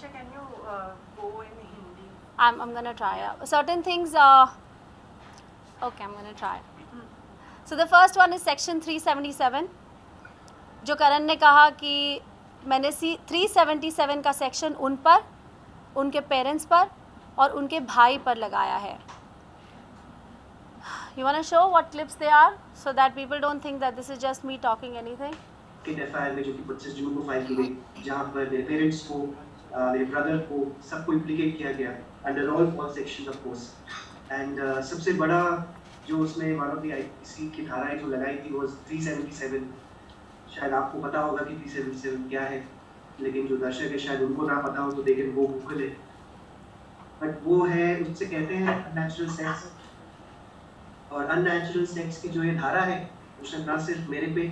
Aisha, can you go in Hindi? I'm gonna try. Certain things. Okay, I'm gonna try. So the first one is section 377. जो करण ने कहा कि मैंने 377 का section उन पर, उनके पेरेंट्स पर और उनके भाई पर लगाया है. You wanna show what clips they are so that people don't think that this is just me talking anything? FIR में जो कि 25 जून को फाइल की गई, जहाँ पर मेरे पेरेंट्स को, मेरे ब्रदर को, सबको इम्प्लीकेट किया गया under all fall sections of course. And सबसे बड़ा जो उसमें वन ऑफ द आईपीसी की धाराएं जो लगाई थी वो 377. शायद आपको पता होगा कि 377 क्या है, लेकिन जो दर्शक है शायद उनको ना पता हो तो देखें वो गूगल है. बट वो है, उससे कहते हैं अननेचुरल सेक्स. और अननेचुरल सेक्स की जो ये धारा है उसने ना सिर्फ मेरे पे,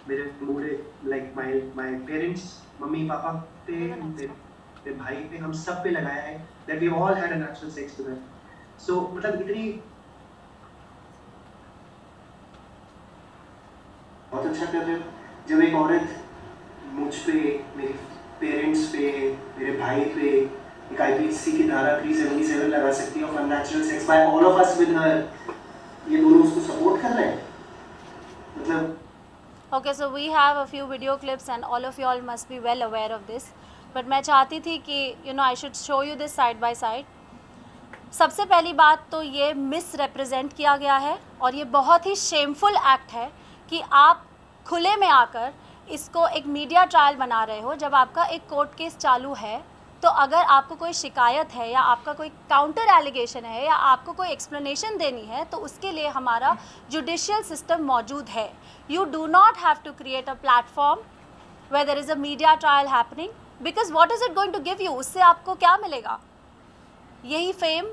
मेरे पूरे like my parents, mummy papa पे, मेरे भाई पे, हम सब पे लगाया है that we all had a natural sex together. So मतलब इतनी बहुत अच्छा कर रहे हो जब एक औरत मुझ पे, मेरे पेरेंट्स पे, मेरे भाई पे एक आईपीसी की धारा 377 लगा सकती है of unnatural sex by all of us with her. ये दोनों उसको सपोर्ट कर रहे हैं मतलब. Okay, so we have a few video clips and all of you all must be well aware of this. But मैं चाहती थी कि I should show you this side by side. सबसे पहली बात तो ये मिस रिप्रेजेंट किया गया है और ये बहुत ही शेमफुल एक्ट है कि आप खुले में आकर इसको एक मीडिया ट्रायल बना रहे हो जब आपका एक कोर्ट केस चालू है. तो अगर आपको कोई शिकायत है या आपका कोई काउंटर एलिगेशन है या आपको कोई एक्सप्लेनेशन देनी है तो उसके लिए हमारा जुडिशियल सिस्टम मौजूद है. You do not have to create a platform where there is a media trial happening, because what is it going to give you? उससे आपको क्या मिलेगा? यही fame?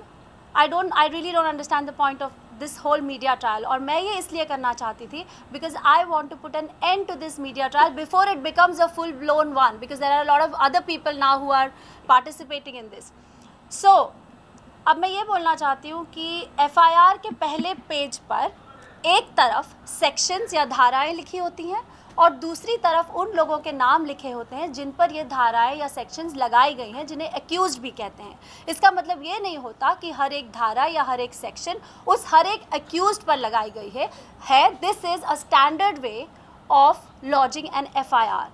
I really don't understand the point of this whole media trial. और मैं ये इसलिए करना चाहती थी because I want to put an end to this media trial before it becomes a full blown one, because there are lot of other people now who are participating in this. So अब मैं ये बोलना चाहती हूँ कि FIR के पहले page पर एक तरफ सेक्शंस या धाराएं लिखी होती हैं और दूसरी तरफ उन लोगों के नाम लिखे होते हैं जिन पर ये धाराएं या सेक्शंस लगाई गई हैं, जिन्हें एक्यूज्ड भी कहते हैं. इसका मतलब ये नहीं होता कि हर एक धारा या हर एक सेक्शन उस हर एक एक्यूज्ड पर लगाई गई है. This is a standard way of lodging an FIR.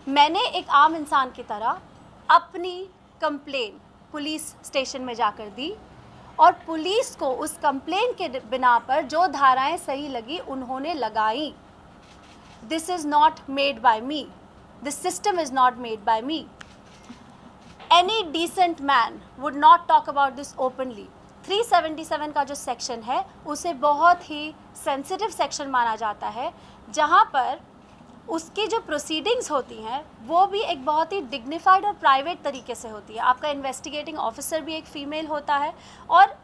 मैंने एक आम इंसान की तरह अपनी कंप्लेन पुलिस स्टेशन में जाकर दी और पुलिस को उस कंप्लेन के बिना पर जो धाराएं सही लगी उन्होंने लगाई. This is not made by me. This system is not made by me. Any decent man would not talk about this openly. 377 का जो सेक्शन है उसे बहुत ही सेंसिटिव सेक्शन माना जाता है, जहाँ पर उसकी जो प्रोसीडिंग्स होती हैं वो भी एक बहुत ही डिग्निफाइड और प्राइवेट तरीके से होती है. आपका इन्वेस्टिगेटिंग ऑफिसर भी एक फ़ीमेल होता है और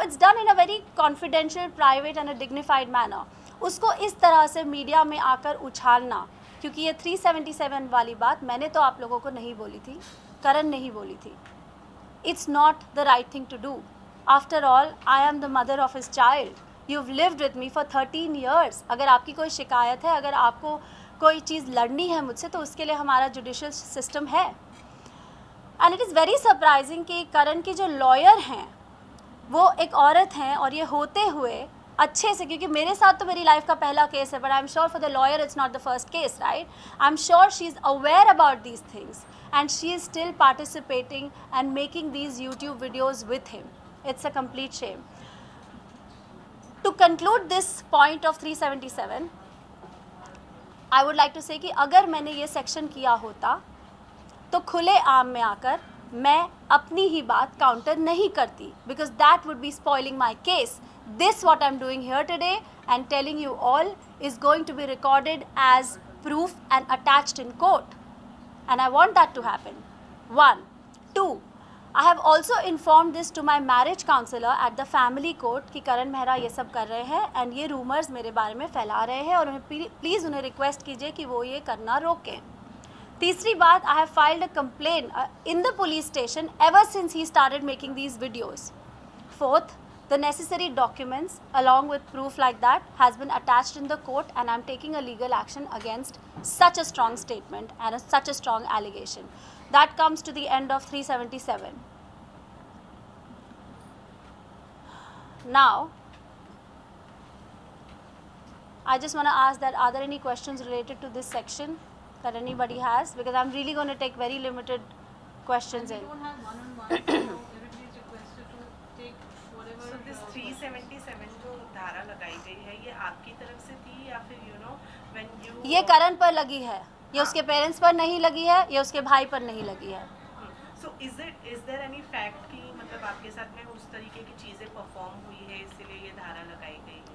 it's done in a very confidential, private and a dignified manner. उसको इस तरह से मीडिया में आकर उछालना, क्योंकि ये 377 वाली बात मैंने तो आप लोगों को नहीं बोली थी, करण नहीं बोली थी. It's not the right thing to do. After all, I am the mother of his child. You've lived with me for 13 years. अगर आपकी कोई शिकायत है, अगर आपको कोई चीज़ लड़नी है मुझसे तो उसके लिए हमारा जुडिशियल सिस्टम है. And it is very surprising कि करण की जो लॉयर हैं वो एक औरत हैं और ये होते हुए अच्छे से, क्योंकि मेरे साथ तो मेरी लाइफ का पहला केस है, but I am sure for the lawyer it's not the first case, right? I am sure she is aware about these things and she is still participating and making these YouTube videos with him. It's a complete shame. To conclude this point of 377, I would like to say कि अगर मैंने ये section किया होता तो खुले आम में आकर मैं अपनी ही बात काउंटर नहीं करती, because that would be spoiling my case. This what I'm doing here today and telling you all is going to be recorded as proof and attached in court, and I want that to happen. 1. 2. I have also informed this to my marriage counselor at the family court कि करण मेहरा ये सब कर रहे हैं and ये rumors मेरे बारे में फैला रहे हैं और उन्हें प्लीज़ उन्हें रिक्वेस्ट कीजिए कि वो ये करना रोकें. तीसरी बात, I have filed a complaint in the police station ever since he started making these videos. 4th, the necessary documents along with proof like that has been attached in the court and I'm taking a legal action against such a strong statement and such a strong allegation. That comes to the end of 377. Now, I just want to ask that are there any questions related to this section that anybody has? Because I'm really going to take very limited questions in. We don't have one-on-one, so everybody is requested to take whatever. So this 377 जो धारा लगाई गई है ये आपकी तरफ से थी या फिर when you ये करण पर लगी है, ये उसके पेरेंट्स पर नहीं लगी है, ये उसके भाई पर नहीं लगी है. So is there any fact कि मतलब आपके साथ में उस तरीके की चीजें परफॉर्म हुई है इसलिए ये धारा लगाई गई है?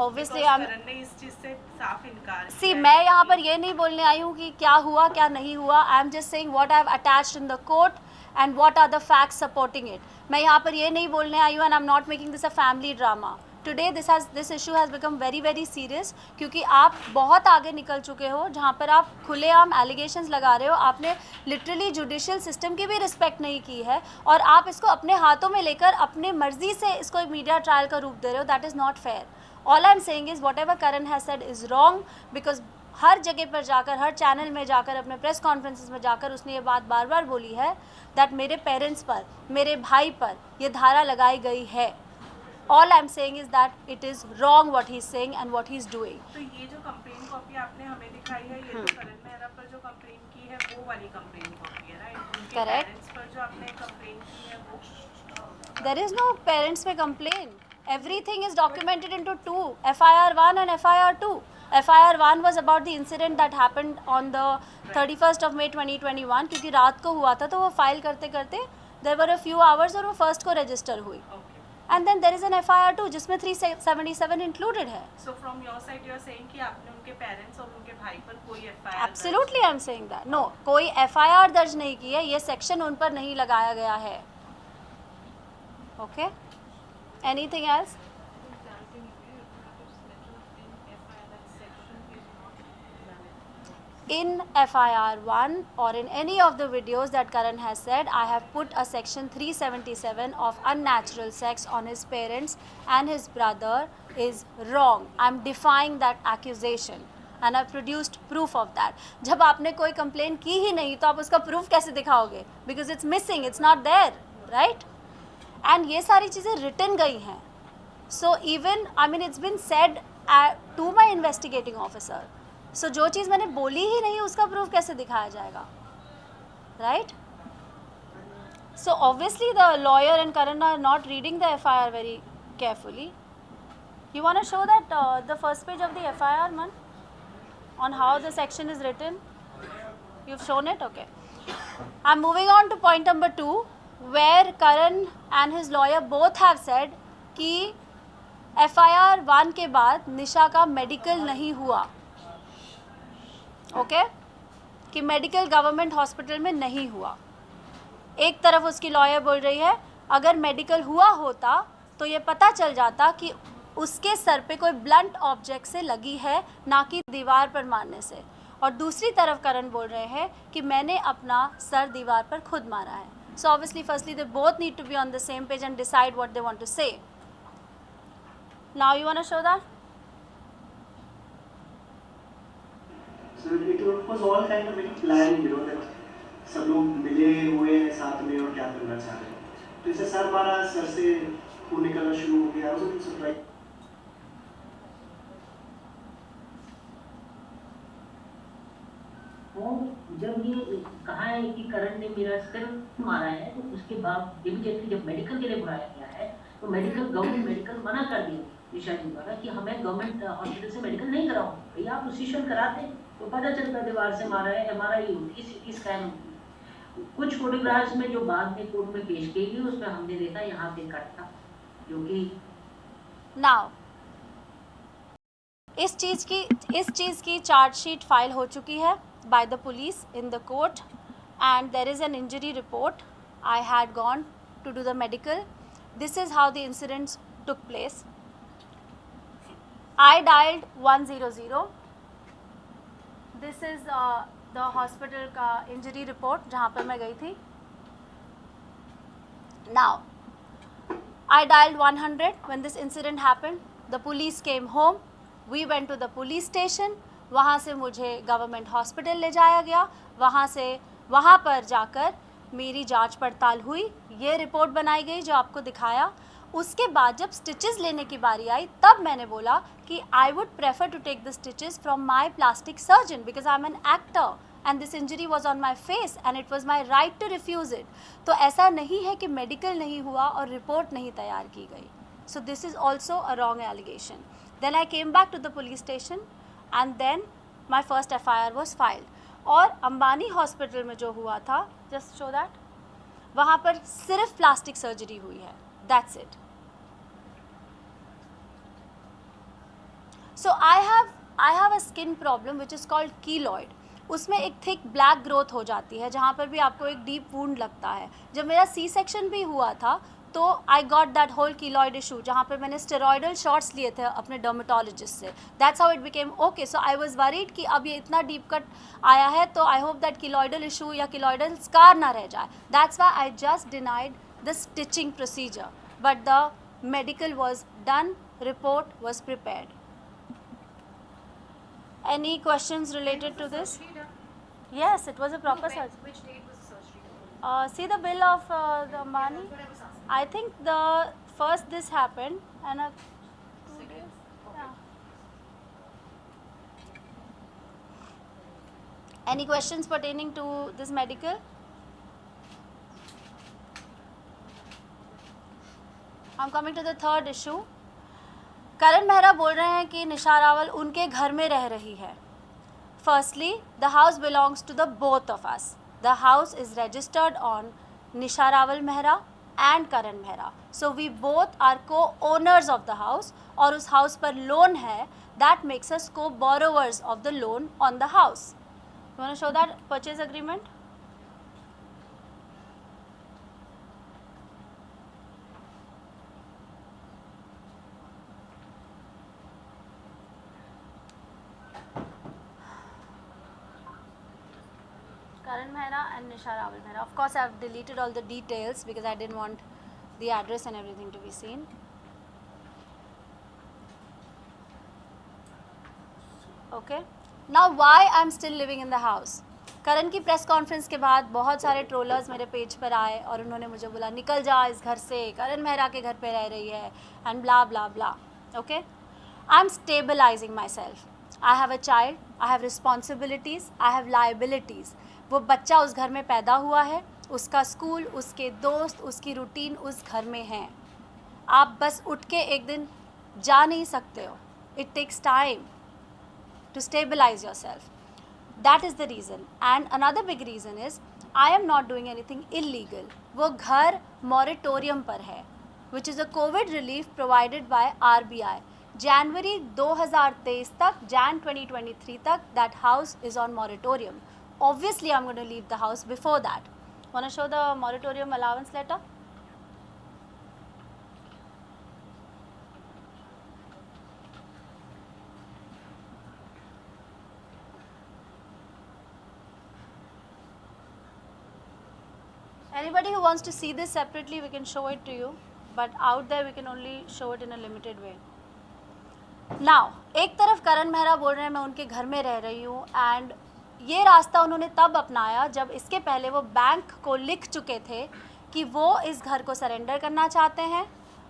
Obviously Because करण ने इस चीज से साफ इनकार See, किया है मैं कि- यहाँ पर ये नहीं बोलने आई हूँ कि क्या हुआ क्या नहीं हुआ. I am just saying what I have attached in the court and what are the facts supporting it. मैं यहाँ पर ये नहीं बोलने आई हूँ and I am not making this a family drama. Today this issue has become very very serious क्योंकि आप बहुत आगे निकल चुके हो जहाँ पर आप खुलेआम एलिगेशंस लगा रहे हो. आपने लिटरली जुडिशियल सिस्टम की भी रिस्पेक्ट नहीं की है और आप इसको अपने हाथों में लेकर अपने मर्जी से इसको एक मीडिया ट्रायल का रूप दे रहे हो. That is not fair. All I am saying is whatever Karan has said is wrong because हर जगह पर जाकर हर चैनल में जाकर अपने प्रेस कॉन्फ्रेंसेस में जाकर उसने ये बात बार बार बोली है दैट मेरे पेरेंट्स पर मेरे भाई पर ये धारा लगाई गई है. All I'm saying is that it is wrong what he's saying and what he's doing. तो ये जो कंप्लेन कॉपी आपने हमें दिखाई है ये तो करण मेहरा पर जो कंप्लेन की है वो वाली कंप्लेन कॉपी है राइट? उनके Correct. पेरेंट्स पर जो आपने कंप्लेन की है वो There is no parents may complain. Everything is documented into two, FIR 1 and FIR 2. FIR 1 was about the incident that happened on the 31st of May 2021 क्योंकि रात को हुआ था तो वो फाइल करते करते there were a few hours और वो फर्स्ट को रजिस्टर हुई. Okay. And then there is an FIR 2 जिसमें 377 included है. So from your side you are saying कि आपने उनके पेरेंट्स और उनके भाई पर कोई FIR Absolutely I'm saying that. No, कोई FIR दर्ज नहीं की है, ये सेक्शन उन पर नहीं लगाया गया है. Okay? Anything else? In FIR 1 or in any of the videos that Karan has said, I have put a section 377 of unnatural sex on his parents and his brother is wrong. I'm defying that accusation and I produced proof of that. जब आपने कोई complaint की ही नहीं तो आप उसका proof कैसे दिखाओगे? Because it's missing, it's not there, right? And ये सारी चीज़ें written गई हैं. So even, I mean, it's been said to my investigating officer. So जो चीज़ मैंने बोली ही नहीं उसका प्रूफ कैसे दिखाया जाएगा, right? So obviously the lawyer and Karan are not reading the FIR very carefully. You want to show that the first page of the FIR, man, on how the section is written? You've shown it, okay. I'm moving on to point number 2, where Karan and his lawyer both have said कि FIR 1 के बाद निशा का medical नहीं हुआ. Okay कि medical government hospital में नहीं हुआ. एक तरफ उसकी लॉयर बोल रही है अगर मेडिकल हुआ होता तो ये पता चल जाता कि उसके सर पे कोई ब्लंट ऑब्जेक्ट से लगी है ना कि दीवार पर मारने से. और दूसरी तरफ करण बोल रहे हैं कि मैंने अपना सर दीवार पर खुद मारा है. So obviously firstly they both need to be on the same page and decide what they want to say. Now you want to show that? So it was all kind of very planned, you know, that सब लोग मिले हुए हैं साथ में और क्या करना चाह रहे हैं. तो इसे सर मारा, सर से खून निकलना शुरू हो गया. I was a bit surprised. और जब ये कहा है कि करण ने मेरा सिर मारा है तो उसके बाद इमीडिएटली जब मेडिकल के लिए बुलाया गया है तो गवर्नमेंट मेडिकल मना कर दिया निशा जी द्वारा कि हमें गवर्नमेंट हॉस्पिटल से मेडिकल नहीं कराओ. भैया आप पोजीशन कराते तो पता चलता दीवार से मारा है, MRI होती, CT स्कैन होती. कुछ फोटोग्राफ्स में जो बाद में कोर्ट में पेश की गई उसमें हमने देखा यहाँ पे कट था जो कि नाउ इस चीज़ की चार्जशीट फाइल हो चुकी है by the police in the court and there is an injury report. I had gone to do the medical. This is how the incidents took place. I dialed 100. This is the hospital का injury report जहाँ पर मैं गई थी. Now I dialed 100 when this incident happened. The police came home. We went to the police station. वहाँ से मुझे government hospital ले जाया गया. वहाँ से वहाँ पर जाकर मेरी जांच पड़ताल हुई, ये रिपोर्ट बनाई गई जो आपको दिखाया। उसके बाद जब स्टिचेस लेने की बारी आई तब मैंने बोला कि I would prefer to take the stitches from my plastic surgeon because I am an actor and this injury was on my face and it was my right to refuse it. तो ऐसा नहीं है कि medical नहीं हुआ और report नहीं तैयार की गई। So this is also a wrong allegation. Then I came back to the police station and then my first FIR was filed. और अंबानी हॉस्पिटल में जो हुआ था, जस्ट शो दैट, वहाँ पर सिर्फ प्लास्टिक सर्जरी हुई है, that's it. So I have a skin problem which is called keloid. उसमें एक थिक ब्लैक ग्रोथ हो जाती है जहाँ पर भी आपको एक डीप वुंड लगता है। जब मेरा C-सेक्शन भी हुआ था तो I got that whole keloid issue, जहाँ पर मैंने स्टेरॉइडल शॉट्स लिए थे अपने डर्मेटोलॉजिस्ट से। That's how it became okay. So I was worried कि अब ये इतना डीप कट आया है तो आई होप दैट कीलॉइडल इशू या कीलॉइडल स्कार ना रह जाए। That's why I just denied the stitching procedure, but the medical was done, report was prepared. Any questions related to this? Yes, it was a proper surgery. Which date was the surgery? See the bill of the Ambani? I think the first this happened and 2 days. Yeah. Any questions pertaining to this medical? I'm coming to the third issue. करण मेहरा बोल रहे हैं कि निशा रावल उनके घर में रह रही है। Firstly the house belongs to the both of us. The house is registered on Nisha Rawal Mehra and Karan Mehra, so we both are co owners of the house. और उस हाउस पर लोन है, that makes us co borrowers of the loan on the house. You want to show that purchase agreement? Karan Mehra and Nisha Rawal Mehra. Of course, I have deleted all the details because I didn't want the address and everything to be seen. Okay. Now, why I'm still living in the house? करण की press conference के बाद बहुत सारे trollers मेरे page पर आए और उन्होंने मुझे बोला निकल जा इस घर से, करण मेहरा के घर पे रह रही है and blah blah blah. Okay, I am stabilising myself. I have a child, I have responsibilities, I have liabilities. वो बच्चा उस घर में पैदा हुआ है, उसका स्कूल, उसके दोस्त, उसकी रूटीन उस घर में है। आप बस उठ के एक दिन जा नहीं सकते हो। It takes time to stabilize yourself. That is the reason. And another big reason is I am not doing anything illegal. वो घर moratorium पर है, which is a COVID relief provided by RBI. January 2023 तक, Jan 2023 तक, that house is on moratorium. Obviously, I'm going to leave the house before that. Want to show the moratorium allowance letter? Anybody who wants to see this separately, we can show it to you, but out there we can only show it in a limited way. Now, एक तरफ करण मेहरा बोल रहे हैं मैं उनके घर में रह रही हूँ, एंड ये रास्ता उन्होंने तब अपनाया जब इसके पहले वो बैंक को लिख चुके थे कि वो इस घर को सरेंडर करना चाहते हैं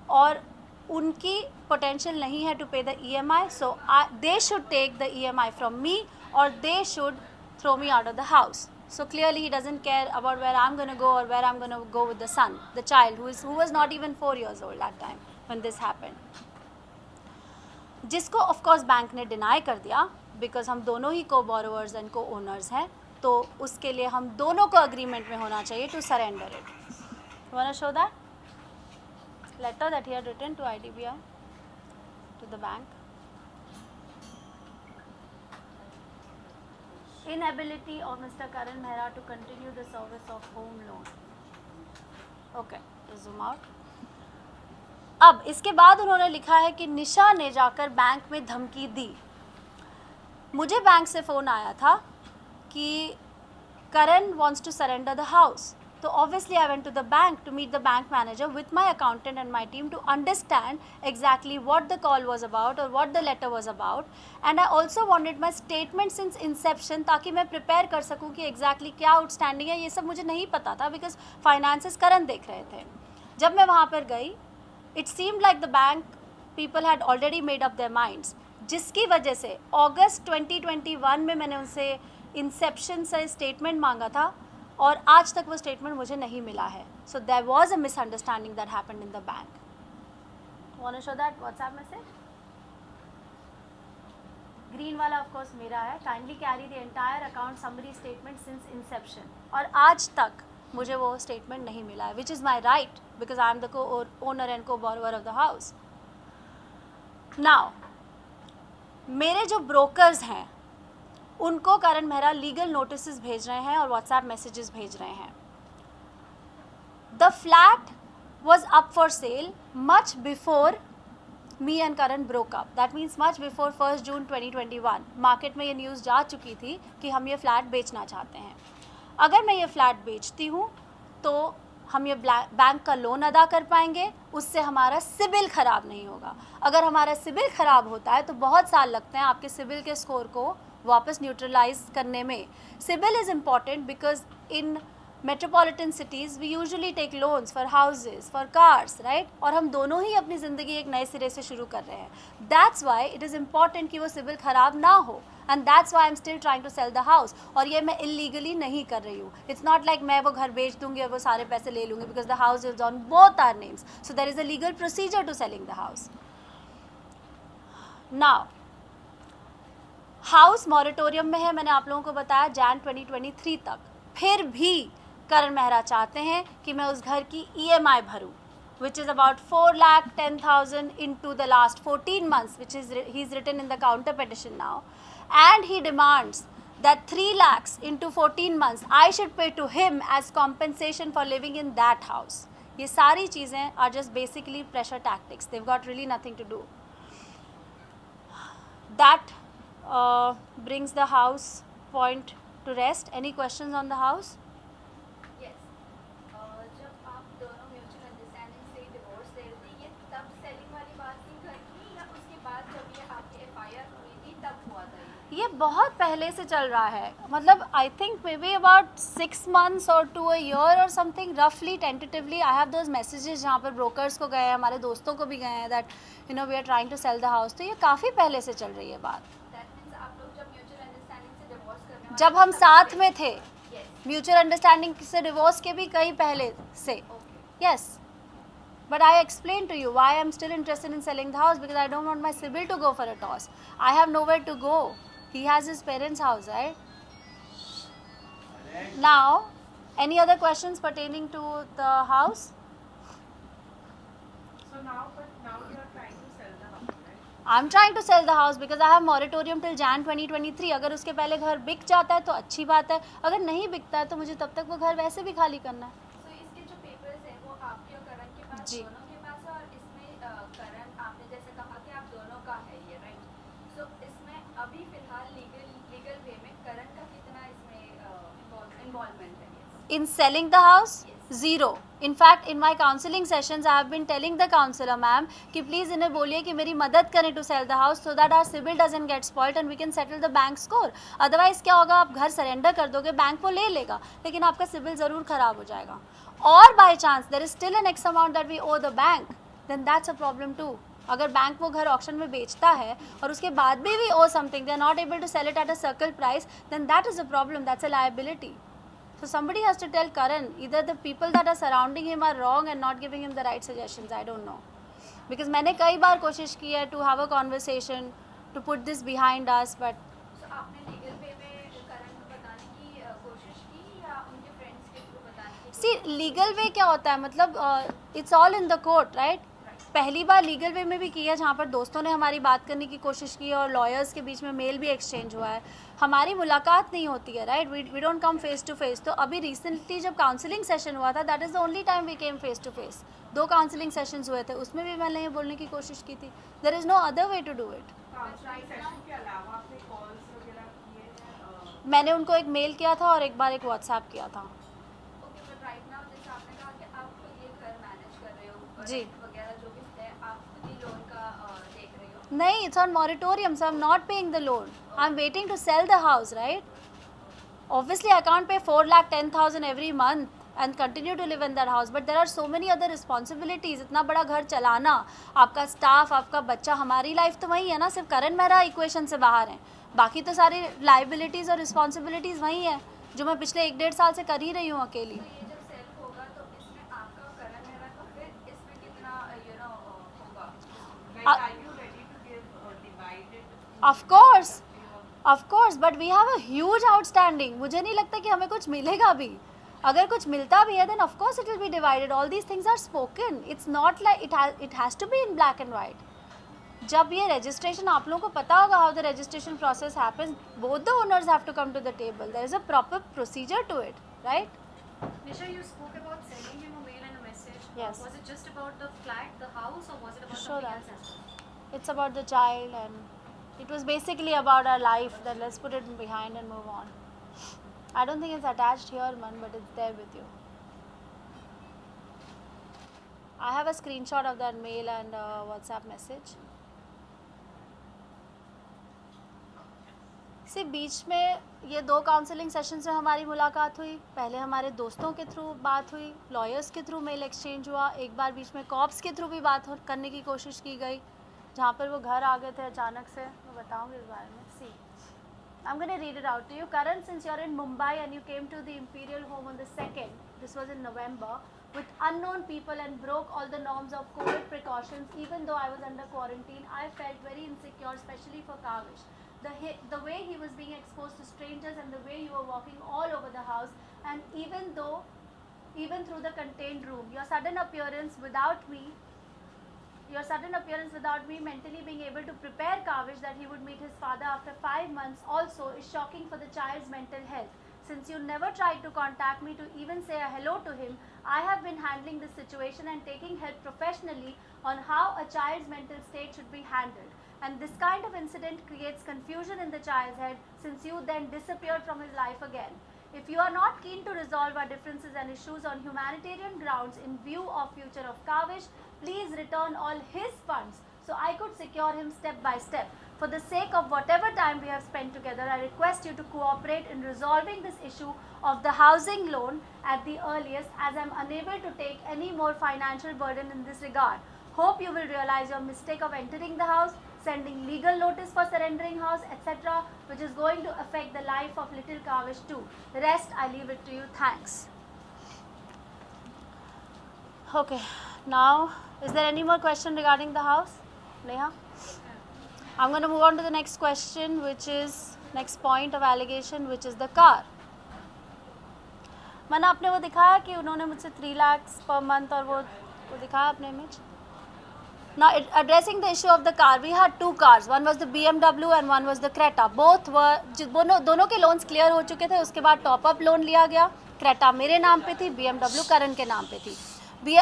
और उनकी पोटेंशियल नहीं है to pay the EMI, so they should take the EMI from me और they should throw me out of the house. So clearly he doesn't care about where I'm going to go or where I'm going to go with the son, the child who was not even 4 years old that time when this happened. जिसको of course bank ने deny कर दिया because हम दोनों ही co-borrowers and co-owners हैं, तो उसके लिए हम दोनों को agreement में होना चाहिए to surrender it. You want to show that letter that he had written to IDBI, to the bank? Inability of Mr. Karan Mehra to continue the service of home loan. Okay, to zoom out. अब इसके बाद उन्होंने लिखा है कि निशा ने जाकर bank में धमकी दी। मुझे बैंक से फ़ोन आया था कि करण wants to surrender the house. तो obviously I went to the bank to meet the bank manager with my accountant and my team to understand exactly what the call was about or what the letter was about, and I also wanted my statement since inception ताकि मैं prepare कर सकूँ कि exactly क्या outstanding है. ये सब मुझे नहीं पता था because finances करण देख रहे थे. जब मैं वहाँ पर गई, it seemed like the bank people had already made up their minds, जिसकी वजह से अगस्त 2021 में मैंने उनसे इंसेप्शन से स्टेटमेंट मांगा था और आज तक वो स्टेटमेंट मुझे नहीं मिला है. So there was a misunderstanding that happened in the bank. Want to show that WhatsApp message. Green वाला ऑफ कोर्स मेरा है. Kindly carry the entire account summary statement since inception. और आज तक मुझे वो स्टेटमेंट नहीं मिला है, which is my right because I am the co owner and co borrower of the house. Now मेरे जो ब्रोकर्स हैं उनको करण मेहरा लीगल नोटिस भेज रहे हैं और व्हाट्सएप मैसेजेस भेज रहे हैं. The flat was up for sale much before me and Karan broke up. That means much before 1 June 2021 market में ये न्यूज़ जा चुकी थी कि हम ये फ्लैट बेचना चाहते हैं. अगर मैं ये फ्लैट बेचती हूँ तो हम ये बैंक का लोन अदा कर पाएंगे, उससे हमारा सिबिल ख़राब नहीं होगा. अगर हमारा सिबिल ख़राब होता है तो बहुत साल लगते हैं आपके सिबिल के स्कोर को वापस न्यूट्रलाइज करने में. CIBIL is important because in metropolitan cities we usually take loans for houses for cars, right. और हम दोनों ही अपनी ज़िंदगी एक नए सिरे से शुरू कर रहे हैं. That's why it is important कि वो सिबिल ख़राब ना हो, and that's why I am still trying to sell the house. और ये मैं इलीगली नहीं कर रही हूँ. इट्स नॉट लाइक मैं वो घर बेच दूँगी और वो सारे पैसे ले लूँगी because the house is on both our names. So there is a legal procedure to selling the house. Now house moratorium में है, मैंने आप लोगों को बताया जैन 2023 तक. फिर भी करण मेहरा चाहते हैं कि मैं उस घर की EMI भरूं, which is about 4,10,000 into the last 14 months, which is he's written in the counter petition now, and he demands that 3 lakhs into 14 months I should pay to him as compensation for living in that house. ये सारी चीज़ें are just basically pressure tactics. They've got really nothing to do. That brings the house point to rest. Any questions on the house? Yes. जब आप दोनों mutual understanding से divorce ले रहे थे, ये तब सेलिंग वाली बात थी घर की या उसके बाद जब ये आपकी FIR हुई थी तब हुआ था ये बहुत पहले से चल रहा है. मतलब I think may be about 6 months or to a year or something, roughly tentatively. I have those messages जहाँ पर ब्रोकर्स को गए हैं, हमारे दोस्तों को भी गए हैं that you know we are trying to sell the house. तो ये काफ़ी पहले से चल रही है बात. That means आप लोग जब म्यूचुअल अंडरस्टैंडिंग से डिवोर्स करने वाले जब हम थे, साथ में थे, Yes. म्यूचुअल अंडरस्टैंडिंग से डिवोर्स के भी कई पहले से. Okay. Yes. But I explained to you why I'm still interested in selling the house, because I don't want my sibyl to go for a toss. I have nowhere to go. He has his parents' house, right? Now, any other questions pertaining to the house? So now you are trying to sell the house, right? I'm trying to sell the house because I have moratorium till Jan 2023. अगर उसके पहले घर बिक जाता है तो अच्छी बात है, अगर नहीं बिकता है तो मुझे तब तक वो घर वैसे भी खाली करना है. So इसके जो पेपर्स हैं वो आपके और करण के पास, जी. दोनों के पास है, और इसमें करण आपने जैसे कहा कि आप दोनों का है ये, राइट. सो इसमें अभी फिलहाल लीगल वे में करण का कितना इसमें इन्वॉल्वमेंट है? In selling the house? Yes. Zero. In fact, in my counseling sessions, I have been telling the counselor ma'am कि please इन्हें बोलिए कि मेरी मदद करें to sell the house so that our CIBIL doesn't get spoiled and we can settle the bank score. Otherwise क्या होगा, आप घर सरेंडर कर दोगे, बैंक वो ले लेगा, लेकिन आपका CIBIL ज़रूर ख़राब हो जाएगा. और by chance there is still an X amount that we owe the bank, then that's a problem too. अगर बैंक वो घर ऑक्शन में बेचता है और उसके बाद भी we owe something, they are not able to sell it at a circle price, then that is a problem, that's a liability. So somebody has to tell Karan, either the people that are surrounding him are wrong and not giving him the right suggestions, I don't know. Because मैंने कई बार कोशिश की है to have a conversation, to put this behind us, but So आपने legal way में करण को बताने की कोशिश की या उनके फ्रेंड्स के थ्रू बताने की? see legal way क्या होता है, मतलब it's all in the court, right? पहली बार लीगल वे में भी किया जहाँ पर दोस्तों ने हमारी बात करने की कोशिश की और लॉयर्स के बीच में मेल भी एक्सचेंज हुआ है, हमारी मुलाकात नहीं होती है, right. We don't come face to face. तो अभी रिसेंटली जब काउंसलिंग सेशन हुआ था, that is the only time we came face to face. 2 counselling sessions हुए थे, उसमें भी मैंने ये बोलने की कोशिश की थी, there is no other way to do it. Counselling session के अलावा आपने कॉल्स वगैरह किए हैं? मैंने उनको एक मेल किया था और एक बार एक व्हाट्सएप किया था. Okay, but right now जी। वगैरह जो भी है आप खुद ही लोन का देख रही हो? नहीं, it's on moratorium, so I'm not paying the loan. I'm waiting to sell the house, right? Obviously, I can't pay 4,10,000 every month and continue to live in that house. But there are so many other responsibilities. इतना बड़ा घर चलाना, आपका staff, आपका बच्चा, हमारी life तो वही है ना, सिर्फ करण मेहरा इक्वेशन से बाहर हैं. बाकी तो सारी लाइबिलिटीज़ और रिस्पॉन्सिबिलिटीज़ वही हैं जो मैं पिछले 1-1.5 साल से कर ही रही हूँ अकेली. तो ये जब सेल होगा तो इसमें आपका करण मेहरा का फिर इसमें कितना होगा? Like, are you ready to give divided? Of course, but we have a huge outstanding. मुझे नहीं लगता कि हमें कुछ मिलेगा भी. अगर कुछ मिलता भी है, then of course it will be divided. All these things are spoken. It's not like it has to be in black and white. जब ये registration, आप लोगों को पता होगा how the registration process happens. Both the owners have to come to the table. There is a proper procedure to it, right? Nisha, you spoke about sending him a mail and a message. Yes. Was it just about the flat, the house, or was it about Sure, something that. else as well? It's about the child, and it was basically about our life. Then let's put it behind and move on. I don't think it's attached here, man, but it's there with you. I have a screenshot of that mail and WhatsApp message. See, बीच में ये 2 counselling sessions में हमारी मुलाकात हुई. पहले हमारे दोस्तों के थ्रू बात हुई, लॉयर्स के थ्रू मेल एक्सचेंज हुआ, एक बार बीच में कॉप्स के थ्रू भी बात करने की कोशिश की गई, जहाँ पर वो घर आ गए थे अचानक से. मैं बताऊँगी इस बारे में. सी, I'm going to read it out to you. Karan, since you're in Mumbai and you came to the Imperial Home on the 2nd, this was in November, with unknown people and broke all the norms of COVID precautions, even though I was under quarantine, I felt very insecure, especially for Kavish. The way he was being exposed to strangers and the way you were walking all over the house, and even through the contained room, your sudden appearance without me mentally being able to prepare Kavish that he would meet his father after 5 months also is shocking for the child's mental health. Since you never tried to contact me to even say a hello to him, I have been handling this situation and taking help professionally on how a child's mental state should be handled. And this kind of incident creates confusion in the child's head since you then disappeared from his life again. If you are not keen to resolve our differences and issues on humanitarian grounds in view of future of Kavish, please return all his funds so I could secure him step by step. For the sake of whatever time we have spent together, I request you to cooperate in resolving this issue of the housing loan at the earliest, as I am unable to take any more financial burden in this regard. Hope you will realize your mistake of entering the house, sending legal notice for surrendering house, etc., which is going to affect the life of little Kavish too. The rest I leave it to you. Thanks. Okay, now is there any more question regarding the house? Neha? I'm going to move on to the next question, which is next point of allegation, which is the car. मैंने आपने वो दिखाया कि उन्होंने मुझसे 3 lakhs per month और वो दिखाया आपने image. Now, addressing the issue of the car, we had 2 cars. One was the BMW and one was the Creta. Both were दोनों के loans clear हो चुके थे. उसके बाद top up loan लिया गया. Creta मेरे नाम पे थी, BMW करण के नाम पे थी.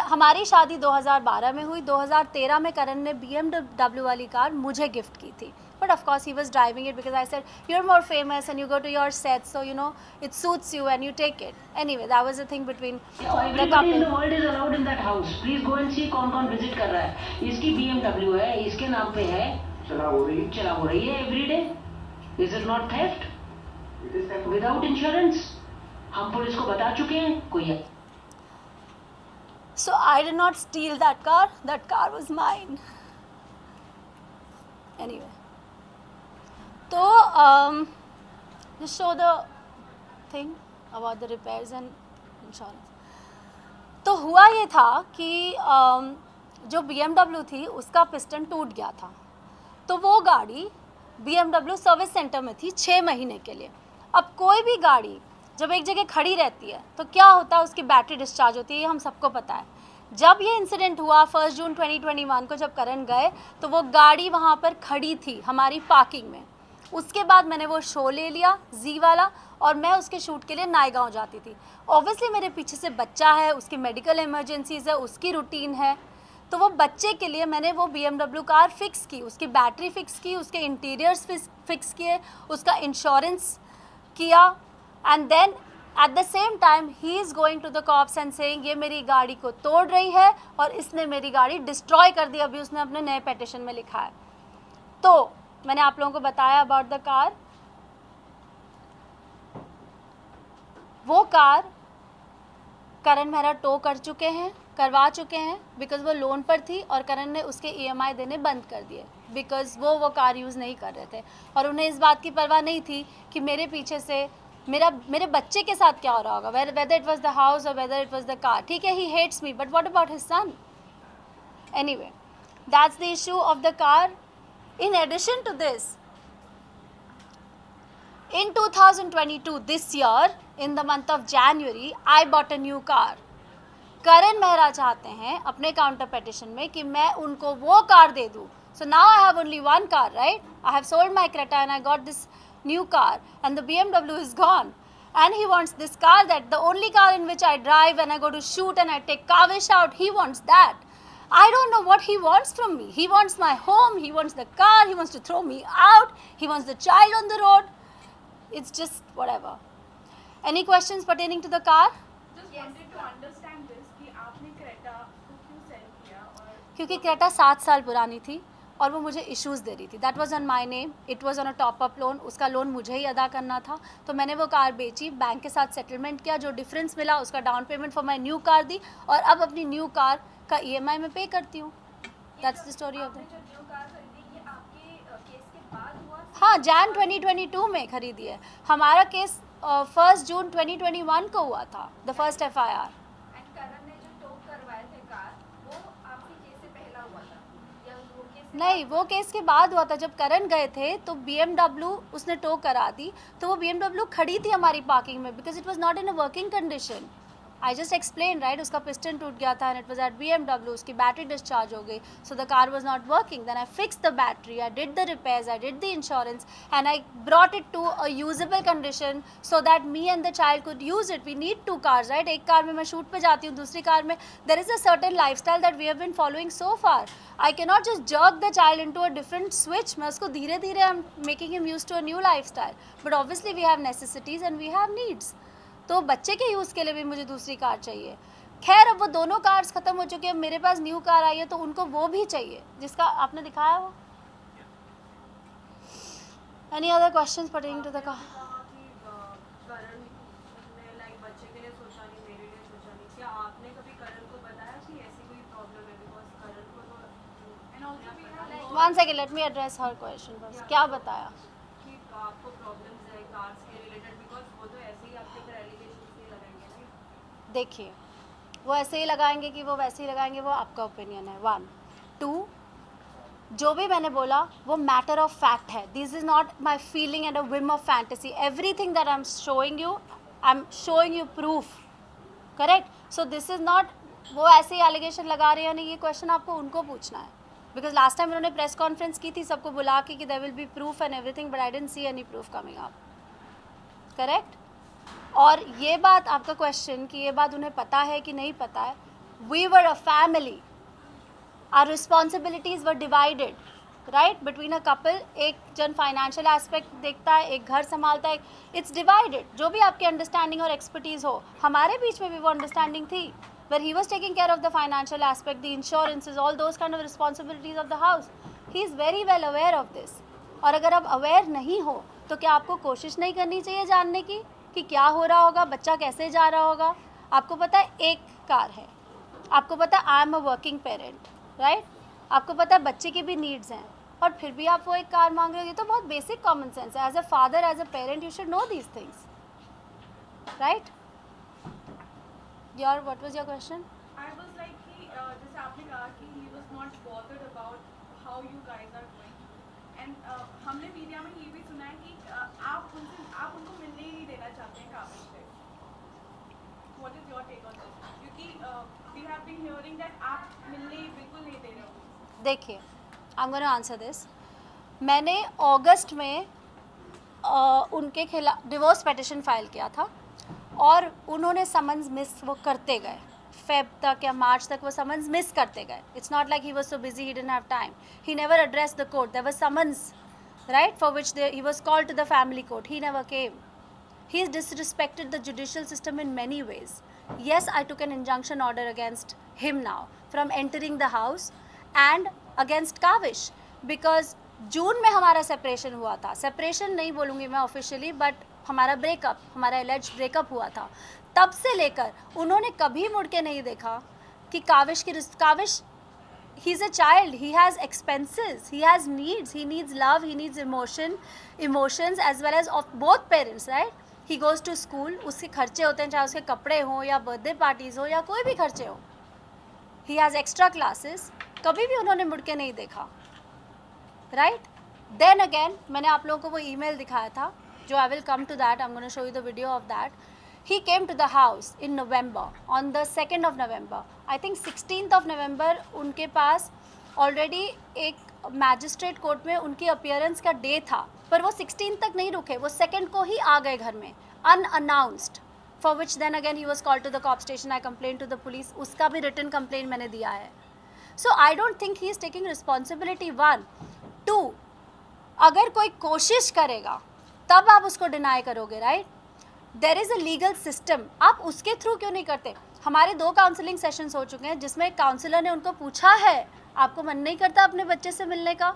हमारी शादी 2012 में हुई. 2013 में करण ने BMW वाली कार मुझे गिफ्ट की थी. But of course he was driving it because I said, you're more famous and you go to your set, so you know it suits you and you take it. Anyway, that was the thing between the Everybody couple. in the world is allowed in that house. Please go and see कौन-कौन visit कर रहा है. इसकी BMW है, इसके नाम पे है. चला हो रही है every day. Is it not theft? It is theft. Without insurance. हम पुलिस को बता चुके हैं. कोई है. So I did not steal that car. That car was mine. Anyway. So, just show the thing about the repairs and insurance. तो हुआ ये था कि जो BMW थी उसका पिस्टन टूट गया था. तो वो गाड़ी BMW सर्विस सेंटर में थी 6 महीने के लिए. अब कोई भी गाड़ी जब एक जगह खड़ी रहती है तो क्या होता है, उसकी बैटरी डिस्चार्ज होती है, ये हम सबको पता है. जब ये इंसिडेंट हुआ 1 जून 2021 को, जब करण गए तो वो गाड़ी वहाँ पर खड़ी थी हमारी पार्किंग में. उसके बाद मैंने वो शो ले लिया जी वाला और मैं उसके शूट के लिए नायगांव जाती थी. ऑब्वियसली मेरे पीछे से बच्चा है, उसकी मेडिकल इमरजेंसीज है, उसकी रूटीन है. तो वो बच्चे के लिए मैंने वो BMW कार फिक्स की, उसकी बैटरी फिक्स की, उसके इंटीरियर्स फिक्स किए, उसका इंश्योरेंस किया. And then At the same time, he is going to the cops and saying ये मेरी गाड़ी को तोड़ रही है और इसने मेरी गाड़ी डिस्ट्रॉय कर दी, अभी उसने अपने नए पेटिशन में लिखा है। तो मैंने आप लोगों को बताया अबाउट द कार। वो कार करण मेहरा टो कर चुके हैं, करवा चुके हैं, बिकॉज वो लोन पर थी और करण ने उसके EMI देने बंद कर दिए, बिकॉज वो कार यूज़ नहीं कर रहे थे और उन्हें इस बात की परवाह नहीं थी कि मेरे पीछे से मेरे बच्चे के साथ क्या हो रहा होगा, whether it was the house और whether it was the car. ठीक है, he hates me, but what about his son? Anyway, that's the issue of the car. In addition to this, in 2022, this year, in the month of January, I bought a new car. करण मेहरा चाहते हैं अपने counter petition में कि मैं उनको वो car दे दूँ. So now I have only one car, right? I have sold my Creta and I got this new car and the BMW is gone. And he wants this car, that the only car in which I drive and I go to shoot and I take Kavish out, he wants that. I don't know what he wants from me. He wants my home, he wants the car, he wants to throw me out, he wants the child on the road. It's just whatever. Any questions pertaining to the car? Just wanted to understand this कि आपने Creta को क्यों cell किया और क्योंकि Creta 7 साल पुरानी थी और वो मुझे इश्यूज़ दे रही थी. That was on my name, it was on a top up loan, उसका लोन मुझे ही अदा करना था. तो मैंने वो कार बेची, बैंक के साथ सेटलमेंट किया, जो डिफरेंस मिला उसका down payment for my new car दी और अब अपनी न्यू कार का EMI में पे करती हूँ. That's the story of that. जो न्यू कार खरीदी ये आपके केस के बाद हुआ? हाँ, जैन 2022 में खरीदी है. हमारा केस 1 जून 2021 को हुआ था, द फर्स्ट FIR. एंड करण ने जो टो करवाए थे कार वो आपके केस से पहला हुआ था या वो केस नहीं, वो केस के बाद हुआ था. जब करण गए थे तो BMW उसने टो करा दी, तो वो BMW खड़ी थी हमारी पार्किंग में because it was not in a working condition. I just explain right, उसका पिस्टन टूट गया था and it was at BMW, उसकी बैटरी डिस्चार्ज हो गई, so the car was not working. Then I fix the battery, I did the repairs, I did the insurance and I brought it to a usable condition so that me and the child could use it. We need 2 cars right. एक car में मैं shoot पे जाती हूँ, दूसरी car में there is a certain lifestyle that we have been following so far. I cannot just jerk the child into a different switch. मैं उसको धीरे धीरे I am making him use to a new lifestyle, but obviously we have necessities and we have needs. तो बच्चे के use के लिए भी मुझे दूसरी कार चाहिए. खैर, अब वो दोनों कार्स ख़त्म हो चुके हैं, मेरे पास न्यू कार आई है तो उनको वो भी चाहिए जिसका आपने दिखाया वो. Any other questions pertaining to the car? Karan ने लाइक बच्चे के लिए सोचा नहीं, मेरे लिए सोचा नहीं. क्या आपने कभी करण को बताया कि ऐसी कोई प्रॉब्लम है? बिकॉज करण को तो and also we have one second, let me address her question first. क्या बताया? कि आपको प्रॉब्लम्स है कार्स के रिलेटेड, बिकॉज वो तो ऐसे ही आपके ऊपर एलिगेशंस नहीं लगाएंगे ना. देखिए, वो ऐसे ही लगाएंगे कि वो वैसे ही लगाएंगे, वो आपका ओपिनियन है. 1 2, जो भी मैंने बोला वो मैटर ऑफ फैक्ट है. This is not my feeling and a Vim of fantasy. Everything that I am showing you proof. Correct? So this is not वो ऐसे ही एलिगेशन लगा रहे हैं नहीं. ये क्वेश्चन आपको उनको पूछना है, बिकॉज लास्ट टाइम उन्होंने प्रेस कॉन्फ्रेंस की थी सबको बुला के कि there will be proof and everything, but I didn't see any proof coming up. Correct? और ये बात आपका क्वेश्चन कि ये बात उन्हें पता है कि नहीं पता है. We were a family, our responsibilities were divided right between a couple. एक जन फाइनेंशियल एस्पेक्ट देखता है, एक घर संभालता है, इट्स डिवाइडेड. जो भी आपकी अंडरस्टैंडिंग और एक्सपर्टीज़ हो, हमारे बीच में भी वो अंडरस्टैंडिंग थी. Where he was taking care of the financial aspect, the insurances, all those kind of responsibilities of the house. He is very well aware of this. और अगर आप अवेयर नहीं हो तो क्या आपको कोशिश नहीं करनी चाहिए जानने की कि क्या हो रहा होगा, बच्चा कैसे जा रहा होगा? आपको पता है एक कार है, आपको पता है आई am a working parent right, आपको पता है बच्चे की भी नीड्स हैं, और फिर भी आप वो एक कार मांग रहे हो. ये तो बहुत बेसिक कॉमन सेंस है. As a father, as a parent, you should know these things right. What was your question? I was like कि जैसे आपने कहा कि he was not bothered about how you guys are doing and हमने media में ये भी सुना है कि आप उनको मिलने ही नहीं देना चाहते हैं काबिल से. What is your take on this? क्योंकि we have been hearing that आप मिलने बिल्कुल नहीं दे रहे हो. देखिए, I'm going to answer this. मैंने अगस्त में उनके खिलाफ डिवोर्स पिटिशन फाइल किया था और उन्होंने समन्स मिस वो करते गए. फेब तक या मार्च तक वो समन्स मिस करते गए. It's not like he was so busy he didn't have time. He never address the court. There was summons right for which he was called to the family court. He never came. He's disrespected the judicial system in many ways. Yes, I took an injunction order against him now from entering the house and against Kavish because जून में हमारा separation हुआ था. Separation नहीं बोलूँगी मैं officially, but हमारा breakup, हमारा एलिज्ड breakup हुआ था. तब से लेकर उन्होंने कभी मुड़ के नहीं देखा कि Kaavish he's a child, he has expenses, he has needs, he needs love, he needs emotions as well as of both parents, right? He goes to school, उसके खर्चे होते हैं, चाहे उसके कपड़े हों या बर्थडे पार्टीज हो या कोई भी खर्चे हो. He has extra classes, कभी भी उन्होंने मुड़ के नहीं देखा, right? Then again, मैंने आप लोगों को वो email दिखाया था, जो I will come to that, I'm going to show you the video of that. He came to the house in November, on the 2nd of November. I think 16th of November उनके पास already एक magistrate court में उनकी appearance का day था, पर वो 16 तक नहीं रुके, वो 2nd को ही आ गए घर में unannounced, for which then again he was called to the cop station. I complained to the police, उसका भी written complaint मैंने दिया है. So I don't think he is taking responsibility. 1, 2, अगर कोई कोशिश करेगा तब आप उसको डिनाई करोगे, right? There is a legal system, आप उसके थ्रू क्यों नहीं करते? हमारे 2 काउंसलिंग सेशंस हो चुके हैं जिसमें काउंसलर ने उनको पूछा है आपको मन नहीं करता अपने बच्चे से मिलने का,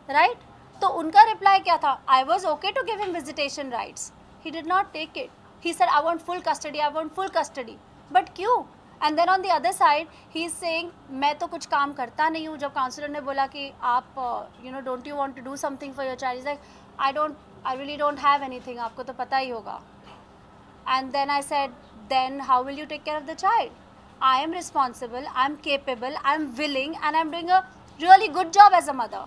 राइट? तो उनका रिप्लाई क्या था? I was okay to give him visitation rights. He did not take it. He said I want full custody, I want full custody. But क्यों? And then on the other side he is saying मैं तो कुछ काम करता नहीं हूँ. जब counsellor ने बोला कि आप don't you want to do something for your child, is like I really don't have anything, आपको तो पता ही होगा. And then I said, then how will you take care of the child? I am responsible, I am capable, I am willing and I am doing a really good job as a mother.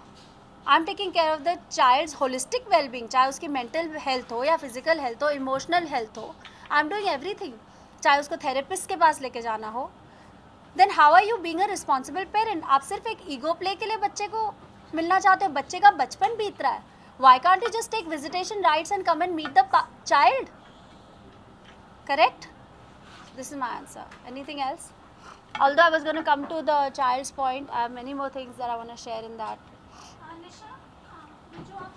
I am taking care of the child's holistic well-being, चाहे उसकी mental health हो या physical health हो, emotional health हो. I am doing everything. चाहे उसको therapist के पास लेके जाना हो. Then how are you being a responsible parent? आप सिर्फ एक ego play के लिए बच्चे को मिलना चाहते हो, बच्चे का बचपन बीत रहा है. Why can't you just take visitation rights and come and meet the child? Correct? This is my answer. Anything else? Although I was going to come to the child's point, I have many more things that I want to share in that. निशा, जो आप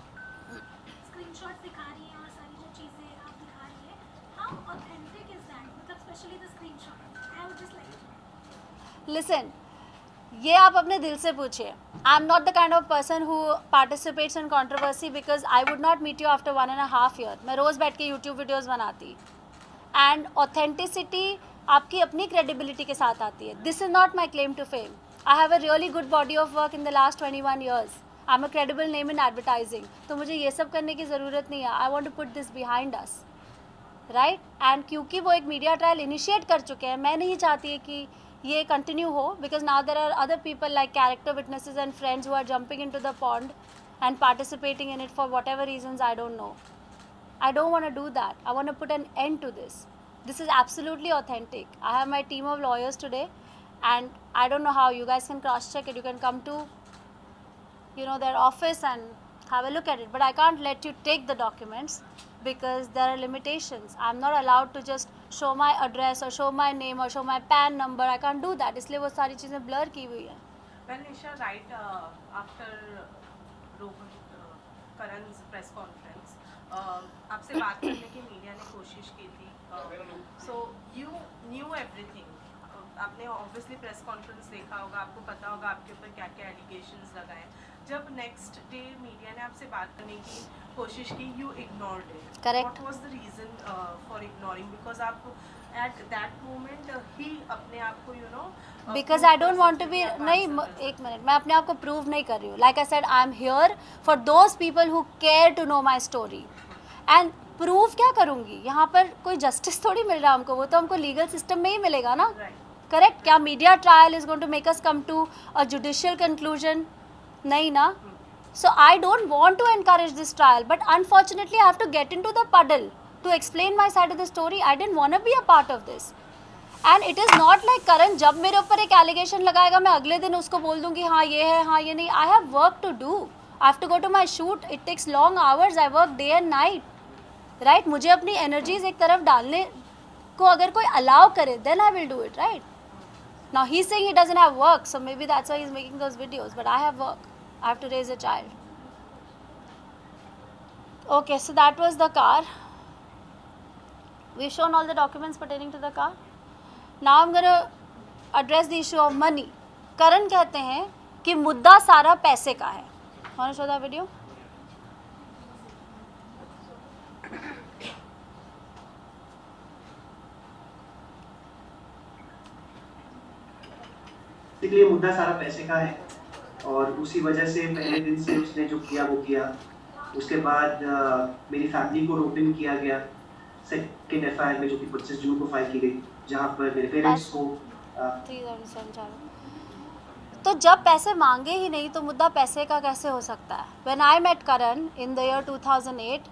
screenshot दिखा रही हैं और सारी जो चीज़ें आप दिखा रही हैं, how authentic is that? मतलब especially the screenshot. I would just like. Listen, ये आप अपने दिल से पूछिए. I am not the kind of person who participates in controversy because I would not meet you after 1.5 year. मैं रोज़ बैठ के यूट्यूब वीडियोज़ बनाती. एंड ऑथेंटिसिटी आपकी अपनी क्रेडिबिलिटी के साथ आती है. This is not my claim to fame. I have a really good body of work in the last 21 years. I am a credible name in advertising. तो मुझे ये सब करने की ज़रूरत नहीं है. I want to put this behind us, right? And क्योंकि वो एक मीडिया ट्रायल इनिशिएट कर चुके हैं, मैं नहीं चाहती है कि ये कंटिन्यू हो, because now there are other people like character witnesses and friends who are jumping into the pond and participating in it for whatever reasons I don't know. I don't want to do that. I want to put an end to this. This is absolutely authentic. I have my team of lawyers today and I don't know how you guys can cross check it. You can come to their office and have a look at it, but I can't let you take the documents because there are limitations. I'm not allowed to just show my address or show my name or show my PAN number. I can't do that. इसलिए वो सारी चीज़ें blur की हुई हैं. Well, Nisha, right after Karan's press conference, आपसे बात करने की मीडिया ने कोशिश की थी. So you knew everything. आपने ऑब्वियसली प्रेस कॉन्फ्रेंस देखा होगा, आपको पता होगा आपके ऊपर क्या क्या एलिगेशंस लगाए. जब नेक्स्ट डे मीडिया ने आपसे बात करने की कोशिश की, you ignored it. Correct. What was the reason for ignoring? Because आप at that moment ही अपने आप को Because I don't want to be नहीं, एक मिनट, मैं अपने आप को प्रूव नहीं कर रही हूँ. Like I said, I am here for those people who care to know my story. And prove क्या करूँगी? यहाँ पर कोई जस्टिस थोड़ी मिल रहा है हमको, वो तो हमको लीगल सिस्टम में ही मिलेगा ना. करेक्ट? क्या media trial is going to make us come to a judicial conclusion? नहीं ना. So I don't want to encourage this trial, but unfortunately I have to get into the puddle to explain my side of the story. I didn't want to be a part of this. And it is not like Karan जब मेरे ऊपर एक allegation लगाएगा मैं अगले दिन उसको बोल दूँगी हाँ ये है हाँ ये नहीं. I have work to do. I have to go to my shoot. It takes long hours. I work day and night. Right? मुझे अपनी energies एक तरफ डालने को अगर कोई allow करे, then I will do it. Right? Now he's saying he doesn't have work, so maybe that's why he's making those videos. But I have work. I have to raise a child. Okay, so that was the car. We've shown all the documents pertaining to the car. Now I'm going to address the issue of money. करण कहते हैं कि मुद्दा सारा पैसे का है. Want to show that video? इसलिए मुद्दा सारा पैसे का है और उसी वजह से पहले दिन से उसने जो किया वो किया. उसके बाद मेरी फैमिली को रोपिन किया गया सेकंड एफआईआर में जो कि 25 जून को फाइल की गई, जहां पर मेरे पेरेंट्स को 337 तो जब पैसे मांगे ही नहीं तो मुद्दा पैसे का कैसे हो सकता है? When I met Karan in the year 2008,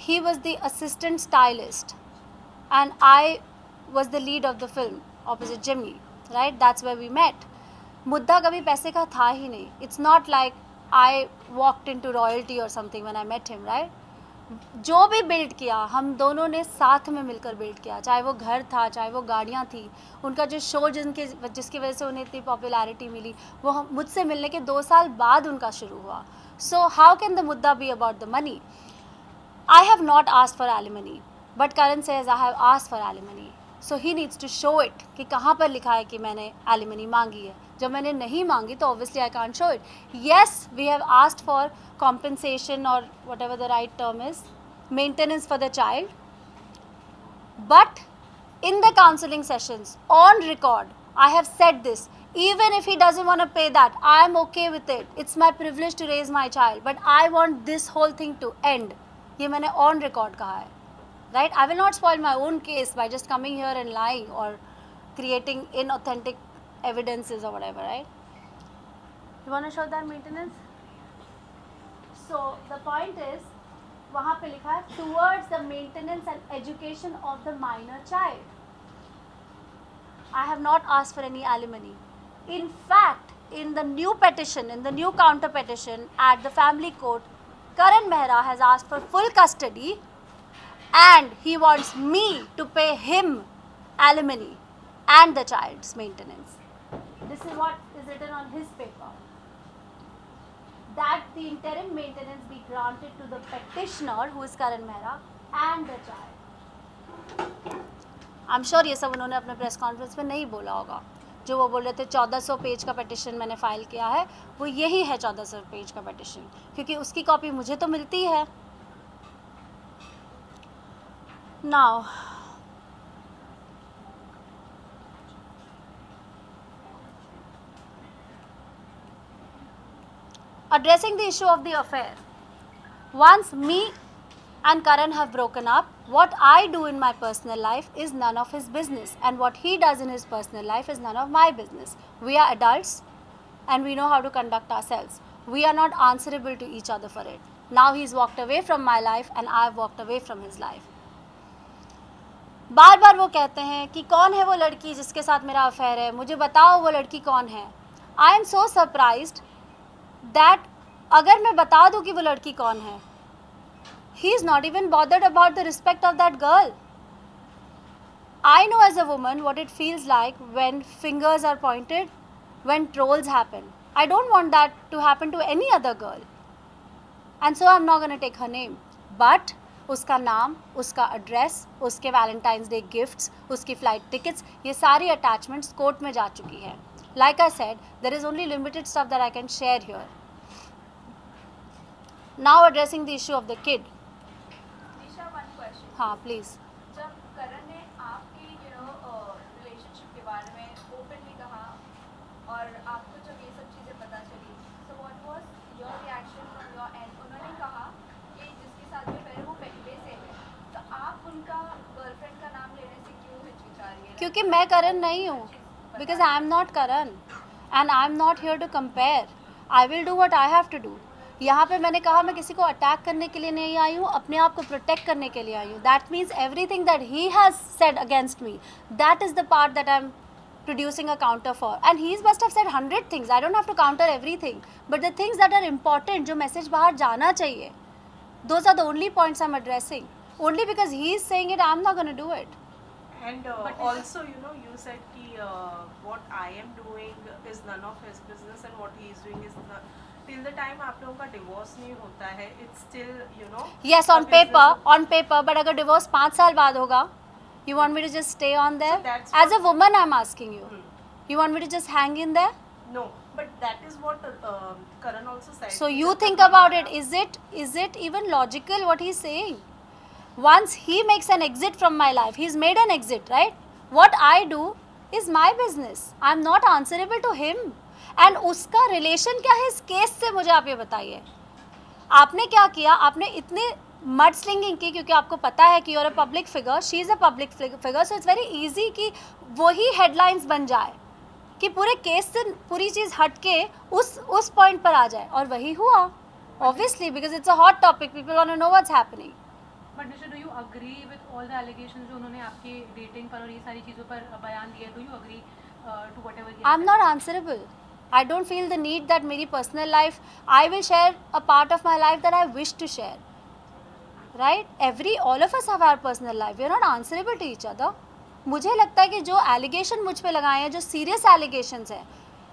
he was the assistant stylist and I was the lead of the film opposite Jimmy, right? That's where we met. मुद्दा कभी पैसे का था ही नहीं. It's not like I walked into royalty or something when I met him, right? जो भी build किया हम दोनों ने साथ में मिलकर बिल्ड किया, चाहे वो घर था, चाहे वो गाड़ियाँ थी. उनका जो शो जिसकी वजह से उन्हें इतनी पॉपुलैरिटी मिली वो मुझसे मिलने के 2 साल बाद उनका शुरू हुआ. सो हाउ कैन द मुद्दा be about the money? I have not asked for alimony but Karan says I have asked for alimony. So he needs to show it कि कहाँ पर लिखा है कि मैंने एलिमनी मांगी है. जब मैंने नहीं मांगी तो obviously I can't show it. Yes, we have asked for compensation or whatever the right term is, maintenance for the child, but in the counseling sessions on record I have said this, even if he doesn't want to pay that, I am okay with it. It's my privilege to raise my child, but I want this whole thing to end. ये मैंने on record कहा है, right? I will not spoil my own case by just coming here and lying or creating inauthentic evidences or whatever, right? You want to show that maintenance? So the point is, वहाँ पे लिखा है towards the maintenance and education of the minor child. I have not asked for any alimony. In fact, in the new petition, in the new counter petition at the family court, Karan Mehra has asked for full custody and he wants me to pay him alimony and the child's maintenance. This is what is written on his paper. That the interim maintenance be granted to the petitioner, who is Karan Mehra, and the child. I'm sure ये सब उन्होंने अपने press conference में नहीं बोला होगा. जो वो बोल रहे थे 1400 पेज का पिटिशन मैंने फाइल किया है, वो यही है 1400 पेज का पिटिशन, क्योंकि उसकी कॉपी मुझे तो मिलती है. Now, addressing the issue of the affair. Once me and Karan have broken up, what I do in my personal life is none of his business, and what he does in his personal life is none of my business. We are adults and we know how to conduct ourselves. We are not answerable to each other for it. Now he's walked away from my life and I've walked away from his life. बार बार वो कहते हैं कि कौन है वो लड़की जिसके साथ मेरा अफेयर है, मुझे बताओ वो लड़की कौन है. I am so surprised that अगर मैं बता दूं कि वो लड़की कौन है, he is not even bothered about the respect of that girl. I know as a woman what it feels like when fingers are pointed, when trolls happen. I don't want that to happen to any other girl. And so I'm not going to take her name. But उसका नाम, उसका address, उसके Valentine's day gifts, उसकी flight tickets, ये सारी attachments court में जा चुकी है. Like I said, there is only limited stuff that I can share here. Now addressing the issue of the kid. Disha, one question. हाँ please. जब करण ने आपकी रिलेशनशिप के बारे में ओपनली कहा और आपको जब ये सब चीज़ें पता चली, so what was your reaction from your end? उन्होंने कहा कि जिसके साथ में पहले वो पहले से है, तो आप उनका गर्लफ्रेंड का नाम लेने से क्यों हिचकिचा रही है? क्योंकि मैं करण नहीं हूँ. Because I am not Karan and I am not here to compare. I will do what I have to do. यहाँ पे मैंने कहा मैं किसी को अटैक करने के लिए नहीं आई हूँ, अपने आप को प्रोटेक्ट करने के लिए आई हूँ. That means everything that he has said against me, that is the part that I am producing a counter for. And he must have said 100 things. I don't have to counter everything. But the things that are important, जो message बाहर जाना चाहिए, those are the only points I am addressing. Only because he is saying it, I am not going to do it. And also, you said कि what I am doing is none of his business and what he is doing is till the time आप लोगों का divorce नहीं होता है, it's still you know Yes, on paper, but अगर divorce 5 साल बाद होगा, you want me to just stay on there? So that's As a what- woman, I'm asking you. Hmm. You want me to just hang in there? No, but that is what Karan also said. So कि you जब think तक about it. हमारा- Is it even logical what he's saying? Once he makes an exit from my life, he's made an exit, right? What I do is my business. I'm not answerable to him. And उसका relation क्या है इस case से, मुझे आप ये बताइए. आपने क्या किया? आपने इतने मड स्लिंगिंग की क्योंकि आपको पता है कि you're a public figure, she is a public figure, so it's very easy कि वही headlines बन जाए, कि पूरे केस से पूरी चीज़ हट के उस पॉइंट पर आ जाए, और वही हुआ obviously, because it's a hot topic, people want to know what's happening. But Nisha, do you agree with all the allegations जो उन्होंने आपके डेटिंग पर और ये सारी चीज़ों पर बयान दिया? Do you agree to whatever? I am not answerable. I don't feel the need that मेरी personal life, I will share a part of my life that I wish to share, right? All of us have our personal life, we are not answerable to each other. मुझे लगता है कि जो allegation मुझ पे लगाए हैं, जो सीरियस एलिगेशंस हैं,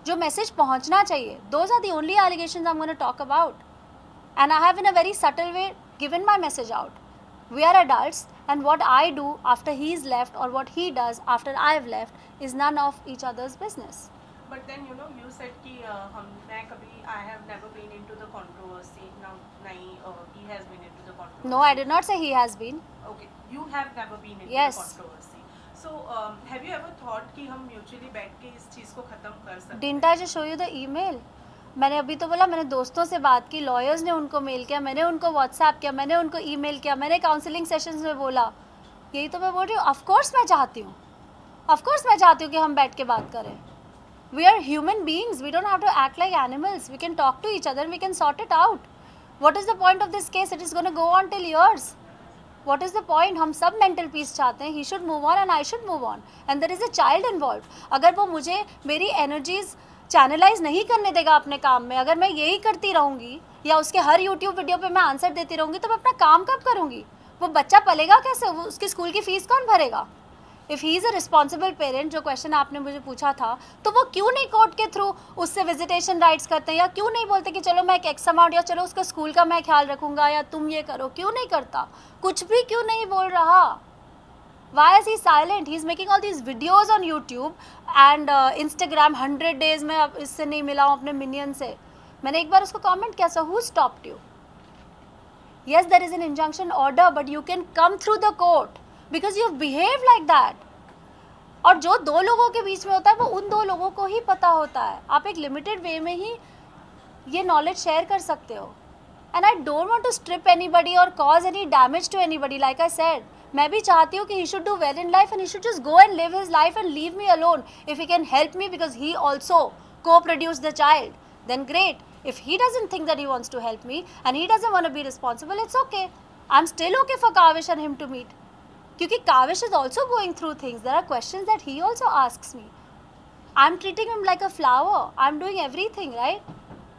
जो मैसेज पहुंचना चाहिए, those are the only allegations I am gonna talk about, and I have in a very subtle way given my message out. We are adults, and what I do after he's left or what he does after I've left is none of each other's business. But then you know you said कि मैं कभी I have never been into the controversy. Now नहीं he has been into the controversy. No, I did not say he has been. Okay, you have never been into Yes. the controversy. So have you ever thought कि हम mutually बैठ के इस चीज़ को खत्म कर सकते हैं? Didn't I just show you the email? मैंने अभी तो बोला, मैंने दोस्तों से बात की, लॉयर्स ने उनको मेल किया, मैंने उनको व्हाट्सएप किया, मैंने उनको ईमेल किया, मैंने काउंसलिंग सेशंस में बोला. यही तो मैं बोल रही हूँ. ऑफ कोर्स मैं चाहती हूँ कि हम बैठ के बात करें. We are human beings, we don't have to act like animals, we can talk to each other, we can sort it out. What is the point of this case? It is gonna go on till years. What is the point? हम सब mental peace चाहते हैं. He should move on and I should move on. And there is a child involved. अगर वो मुझे मेरी energies channelise नहीं करने देगा अपने काम में, अगर मैं यही करती रहूँगी या उसके हर यूट्यूब वीडियो पे मैं आंसर देती रहूँगी, तो मैं अपना काम कब करूँगी? वो बच्चा पलेगा कैसे? वो उसकी स्कूल की फ़ीस कौन भरेगा? If he is a responsible parent, जो क्वेश्चन आपने मुझे पूछा था, तो वो क्यों नहीं कोर्ट के थ्रू उससे विजिटेशन राइट्स करते हैं, या क्यों नहीं बोलते कि चलो मैं एक एक्स अमाउंट, या चलो उसका स्कूल का मैं ख्याल रखूँगा, या तुम ये करो? क्यों नहीं करता? कुछ भी क्यों नहीं बोल रहा? Why is he silent? He is making all these videos on YouTube and Instagram. 100 days में अब इससे नहीं मिला हूँ अपने मिनियन से. मैंने एक बार उसको कमेंट किया, so who stopped you? Yes, there is an injunction order, but you can come through the court because you behave like that. और जो दो लोगों के बीच में होता है वो उन दो लोगों को ही पता होता है. आप एक लिमिटेड वे में ही ये नॉलेज शेयर कर सकते हो. And I don't want to strip anybody or cause any damage to anybody. Like I said, मैं भी चाहती हूँ कि he should do well in life and he should just go and live his life and leave me alone. If he can help me because he also co-produced the child, then great. If he doesn't think that he wants to help me and he doesn't want to be responsible, it's okay. I'm still okay for Kavish and him to meet. Because Kavish is also going through things. There are questions that he also asks me. I'm treating him like a flower. I'm doing everything, right?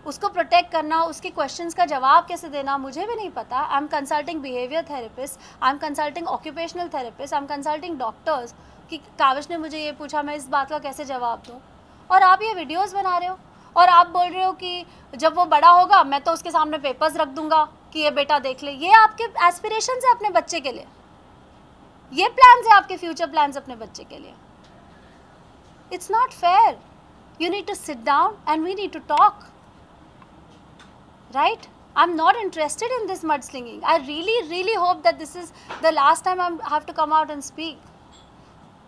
उसको protect करना, उसके questions का जवाब कैसे देना, मुझे भी नहीं पता. I am consulting behaviour therapist, I am consulting occupational therapist, I am consulting doctors कि काविश ने मुझे ये पूछा, मैं इस बात का कैसे जवाब दूँ. और आप ये वीडियोस बना रहे हो और आप बोल रहे हो कि जब वो बड़ा होगा मैं तो उसके सामने पेपर्स रख दूंगा कि ये बेटा देख ले. ये आपके एस्पिरेशंस है अपने बच्चे के लिए, ये प्लान्स है आपके फ्यूचर प्लान्स अपने बच्चे के लिए. It's not fair. You need to sit down and we need to talk. Right? I'm not interested in this mudslinging. I really hope that this is the last time I have to come out and speak.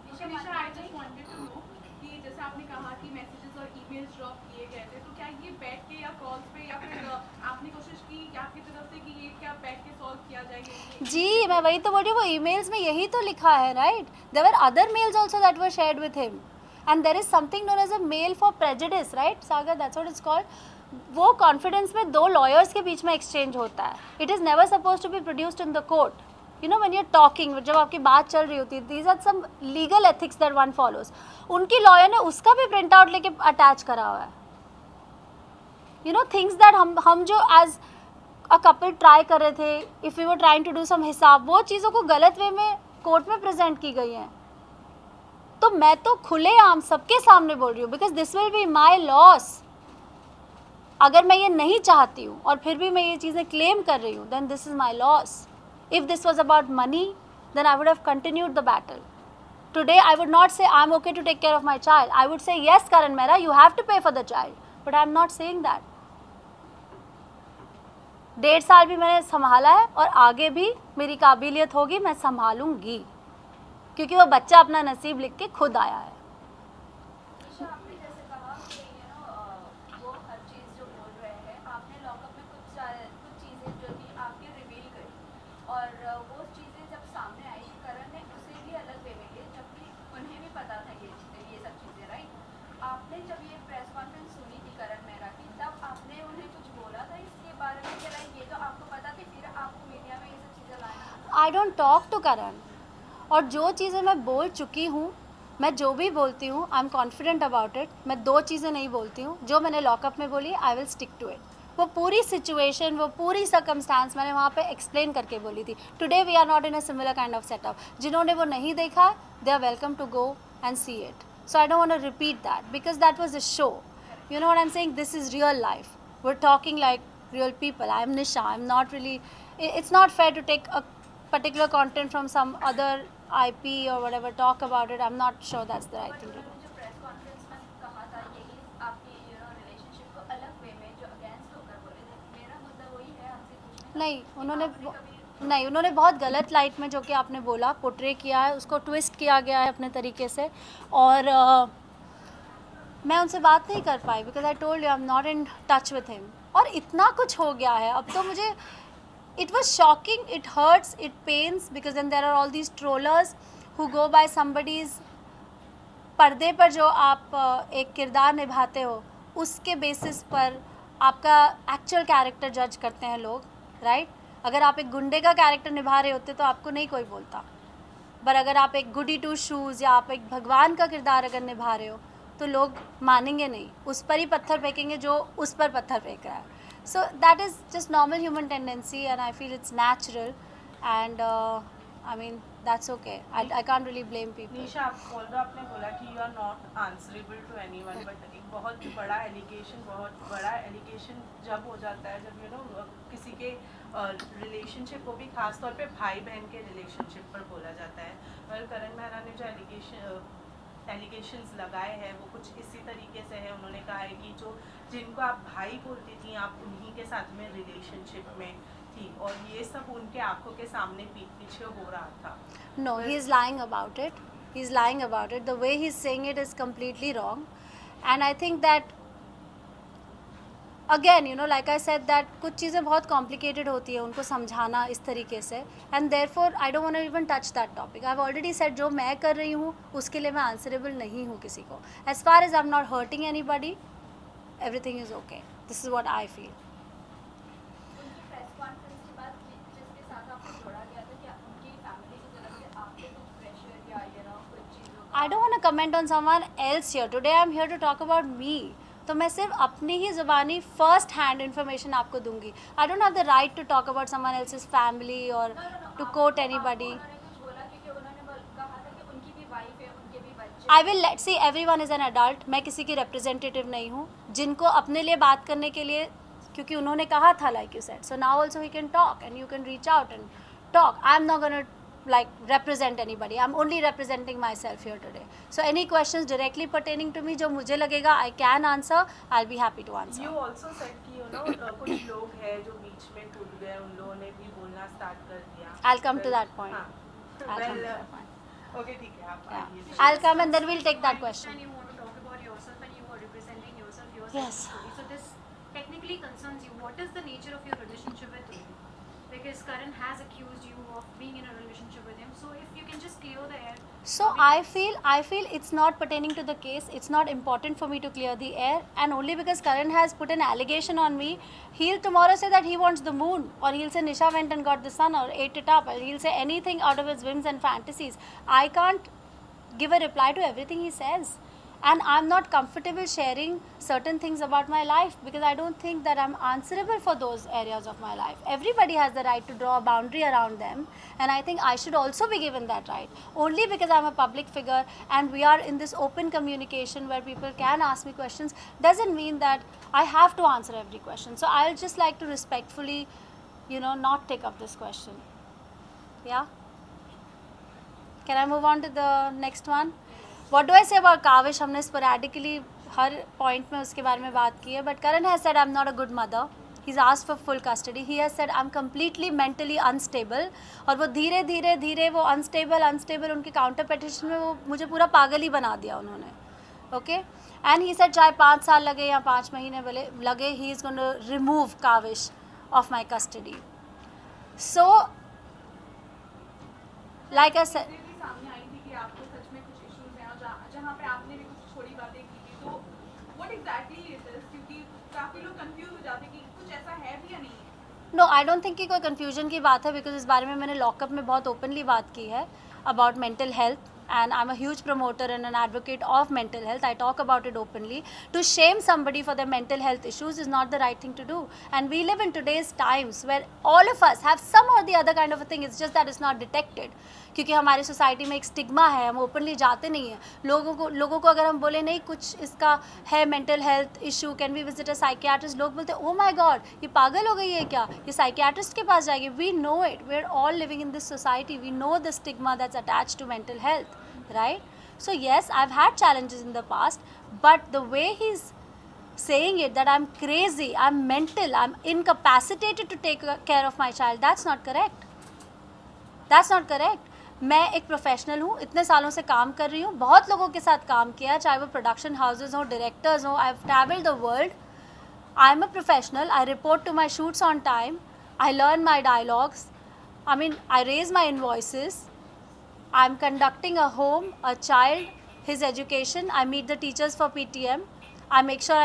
Nisha, I just wanted to know कि जैसे आपने कहा कि messages और emails drop किए गए थे, तो क्या ये बैठ के या कॉल्स पे या फिर आपने कोशिश की कि आपकी तरफ से कि ये क्या बैठ के सॉल्व किया जाएगा? जी, मैं वही तो बोल रही हूँ, वो ईमेल्स में यही तो लिखा है, right? There were other mails also that were shared with him. And there is something known as a mail for prejudice, right? Sagar, that's what it's called. वो कॉन्फिडेंस में दो लॉयर्स के बीच में एक्सचेंज होता है. It is never suppose to be produced in the court. You know when you are talking, जब आपकी बात चल रही होती है, these are some legal ethics that one follows. उनकी लॉयर ने उसका भी प्रिंट आउट लेके अटैच करा हुआ है. यू नो थिंग्स दैट हम जो एज अ कपल ट्राई कर रहे थे, if you were trying to do some हिसाब, वो चीज़ों को गलत वे में कोर्ट में प्रेजेंट की गई हैं. तो मैं तो खुलेआम सबके सामने बोल रही हूँ, because this will be my loss. अगर मैं ये नहीं चाहती हूँ और फिर भी मैं ये चीज़ें क्लेम कर रही हूँ, then this is my loss. If this was about money, then I would have continued the battle. Today I would not say I'm okay to take care of my child. I would say yes, Karan Mehra, you have to pay for the child. But I'm not saying that. 1.5 साल भी मैंने संभाला है और आगे भी मेरी काबिलियत होगी, मैं संभालूंगी, क्योंकि वो बच्चा अपना नसीब लिख के खुद आया है. निशा, आपने जैसे कहा कि वो हर चीज़ जो बोल रहे हैं, आपने लॉकअप में कुछ चीज़ें जो थी आपकी रिवील करी और वो चीज़ें जब सामने आई, करण ने उसे भी अलग वे में लिए, जबकि उन्हें भी पता था ये सब चीज़ें, राइट? आपने जब ये प्रेस कॉन्फ्रेंस सुनी थी करण मेहरा की, तब आपने उन्हें कुछ बोला था इसके बारे में कि लाइक ये तो आपको पता थी, फिर आपको मीडिया में ये सब चीज़ें लाना? आई डोंट टॉक टू करण. और जो चीज़ें मैं बोल चुकी हूँ, मैं जो भी बोलती हूँ, I am confident about it. मैं 2 चीज़ें नहीं बोलती हूँ. जो मैंने लॉकअप में बोली, I will stick to it. वो पूरी सिचुएशन, वो पूरी सर्कमस्टांस मैंने वहाँ पे एक्सप्लेन करके बोली थी. Today we are not in a similar kind of setup. जिन्होंने वो नहीं देखा, they are welcome to go and see it. So I don't want to repeat that because that was a show. You know what I'm saying? This is real life. We're talking like real people. I'm Nisha. I'm not really... It's not fair to take a particular content from some other IP or whatever, talk about it. I'm not sure that's the right thing to do. जो press conference में कहा था, यही आपकी relationship को अलग वे में जो अगेंस्ट होकर बोले थे. मेरा मुद्दा वही है आपसे पूछने नहीं, का, उन्होंने बहुत गलत लाइट में जो कि आपने बोला पोर्ट्रे किया है, उसको ट्विस्ट किया गया है अपने तरीके से. और मैं उनसे बात नहीं कर पाई because I told you I am not in touch with him. और इतना कुछ हो गया है अब तो मुझे, it was shocking, it hurts, it pains because then there are all these trollers who go by somebody's. पर्दे पर जो आप एक किरदार निभाते हो, उसके बेसिस पर आपका एक्चुअल कैरेक्टर जज करते हैं लोग, राइट? अगर आप एक गुंडे का कैरेक्टर निभा रहे होते तो आपको नहीं कोई बोलता. पर अगर आप एक गुडी टू शूज़ या आप एक भगवान का किरदार अगर निभा रहे हो तो लोग मानेंगे नहीं, उस पर ही पत्थर फेंकेंगे जो उस पर पत्थर फेंक रहा है. So that is just normal human tendency and I feel it's natural and I mean that's okay. I can't really blame people. Nisha, आपने बोला कि you are not answerable to anyone, but एक बहुत बड़ा एलिगेशन जब हो जाता है, जब किसी के रिलेशनशिप को भी खास तौर पे भाई बहन के रिलेशनशिप पर बोला जाता है. और करण मेहरा ने जो एलिगेशंस लगाए हैं वो कुछ इसी तरीके से है. उन्होंने कहा है कि जिनको आप भाई बोलती थी, आप उन्हीं के साथ में रिलेशनशिप में थी, और ये सब उनके आंखों के सामने पीठ पीछे हो रहा था. No, he is lying about it. He's lying about it. The way he's saying it is completely wrong. And I think that, again, like I said, that कुछ चीज़ें बहुत complicated होती है उनको समझाना इस तरीके से. And therefore, I don't want to even touch that topic. I've already said जो मैं कर रही हूँ उसके लिए मैं answerable नहीं हूँ किसी को. As far as I'm not hurting anybody, everything is okay. This is what I feel. उनकी प्रेस कॉन्फ्रेंस के बाद जिसके साथ आपको जोड़ा गया था, क्या उनकी फैमिली की तरफ से आपके कुछ प्रेशर या कुछ चीज़ों I don't want to comment on someone else here. Today I'm here to talk about me. तो मैं सिर्फ अपनी ही ज़ुबानी फर्स्ट हैंड इन्फॉर्मेशन आपको दूंगी. I don't have the right to talk about someone else's family or to quote anybody. उन्होंने कुछ बोला क्योंकि उन्होंने कहा था कि उनकी भी वाइफ है, उनके भी बच्चे. I will let see everyone is an adult. मैं किसी की रिप्रेजेंटेटिव नहीं हूँ जिनको अपने लिए बात करने के लिए, क्योंकि उन्होंने कहा था like you said. So now also he can talk and you can reach out and talk. I'm not going to represent anybody. I'm only representing myself here today. So any questions directly pertaining to me जो मुझे लगेगा I can answer, I'll be happy to answer. You also said कि कुछ लोग हैं जो बीच में कूद गए, उन लोगों ने भी बोलना स्टार्ट कर दिया. I'll come to that point. हाँ. I'll come to that point. Okay, ठीक है, आप Yeah. आइए. I'll come and then we'll take that question. You want to talk about yourself and you are representing yourself. Yes. So this technically concerns you. What is the nature of your relationship with him? Because Karan has accused you of being in a relationship with him. So if you can just clear the air. So I feel it's not pertaining to the case. It's not important for me to clear the air, and only because Karan has put an allegation on me, he'll tomorrow say that he wants the moon, or he'll say Nisha went and got the sun or ate it up, or he'll say anything out of his whims and fantasies. I can't give a reply to everything he says. and I'm not comfortable sharing certain things about my life because I don't think that I'm answerable for those areas of my life. Everybody has the right to draw a boundary around them, and I think I should also be given that right. Only because I'm a public figure and we are in this open communication where people can ask me questions doesn't mean that I have to answer every question. So I'll just like to respectfully, not take up this question. Yeah? Can I move on to the next one? What do I say about Kavish? हमने sporadically हर point में उसके बारे में बात की है. But Karan has said I'm not a good mother. He's asked for full custody. He has said I'm completely mentally unstable. और वो धीरे वो unstable उनके counter petition में वो मुझे पूरा पागल ही बना दिया उन्होंने. Okay? And he said चाहे 5 साल लगे या 5 महीने लगे, he is going to remove Kavish of my custody. So, like I said, सामने आई थी कि आपको सच में कुछ इश्यूज हैं और जहाँ पे आपने भी कुछ थोड़ी बातें की थी, तो व्हाट एग्जैक्टली इट इज, क्योंकि काफी लोग कंफ्यूज हो जाते हैं कि कुछ ऐसा है भी या नहीं है. नो, आई डोंट थिंक कि कोई कन्फ्यूजन की बात है बिकॉज इस बारे में मैंने लॉकअप में बहुत ओपनली बात की है about mental health. And I'm a huge promoter and an advocate of mental health. I talk about it openly. To shame somebody for their mental health issues is not the right thing to do. And we live in today's times where all of us have some or the other kind of a thing. It's just that it's not detected. क्योंकि हमारी society में एक stigma है, हम openly जाते नहीं हैं. लोगों को अगर हम बोले नहीं कुछ इसका है mental health issue, can we visit a psychiatrist, लोग बोलते हैं ओ माय गॉड ये पागल हो गई है क्या, ये साइकियाट्रिस्ट के पास जाएगी. We know it, we are all living in this society, we know the stigma that's attached to mental health, right? So yes, I've had challenges in the past, but the way he's saying it that I'm crazy, I'm mental, I'm incapacitated to take care of my child, that's not correct. That's not correct. मैं एक professional हूँ, इतने सालों से काम कर रही हूँ, बहुत लोगों के साथ काम किया, चाहे वो प्रोडक्शन हाउसेज हों, डायरेक्टर्स हों. I have travelled the world. I am a professional. I report to my shoots on time. I learn my dialogues. I raise my invoices. I'm conducting a home, a child, his education. I meet the teachers for PTM. I make sure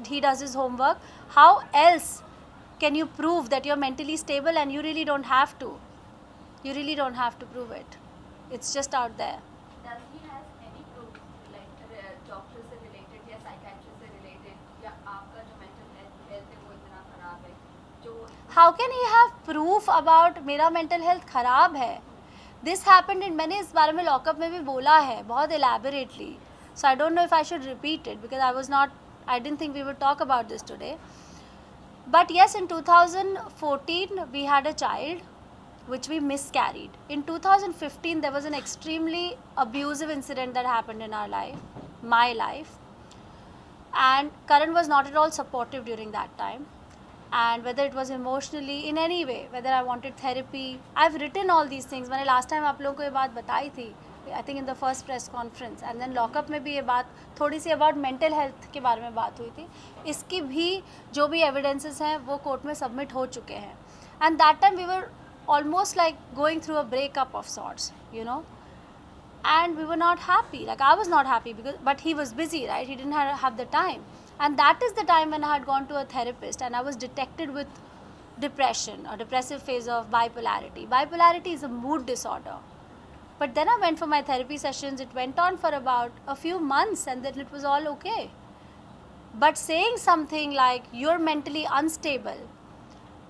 he does his homework. How else can you prove that you're mentally stable? And you really don't have to. You really don't have to prove it. It's just out there. Does he has any proof, like doctor से related या psychiatrist से related या आपका जो mental health है वो इतना खराब है जो How can he have proof about मेरा mental health खराब है? This happened in, मैंने इस बारे में लॉकअप में भी बोला है बहुत elaborately. So I don't know if I should repeat it because I didn't think we would talk about this today. But yes, in 2014 we had a child which we miscarried. In 2015 there was an extremely abusive incident that happened in our life, my life. And Karan was not at all supportive during that time. And whether it was emotionally, in any way, whether I wanted therapy, I've written all these things. मैंने last time आप लोगों को ये बात बताई थी, I think in the first press conference, and then lockup में भी ये बात थोड़ी सी about mental health के बारे में बात हुई थी. इसकी भी जो भी evidences हैं वो कोर्ट में submit हो चुके हैं. And that time we were almost like going through a breakup of sorts, and we were not happy. Like I was not happy but he was busy, right? He didn't have the time. And that is the time when I had gone to a therapist and I was detected with depression, a depressive phase of bipolarity. Bipolarity is a mood disorder. But then I went for my therapy sessions. It went on for about a few months and then it was all okay. But saying something like, you're mentally unstable,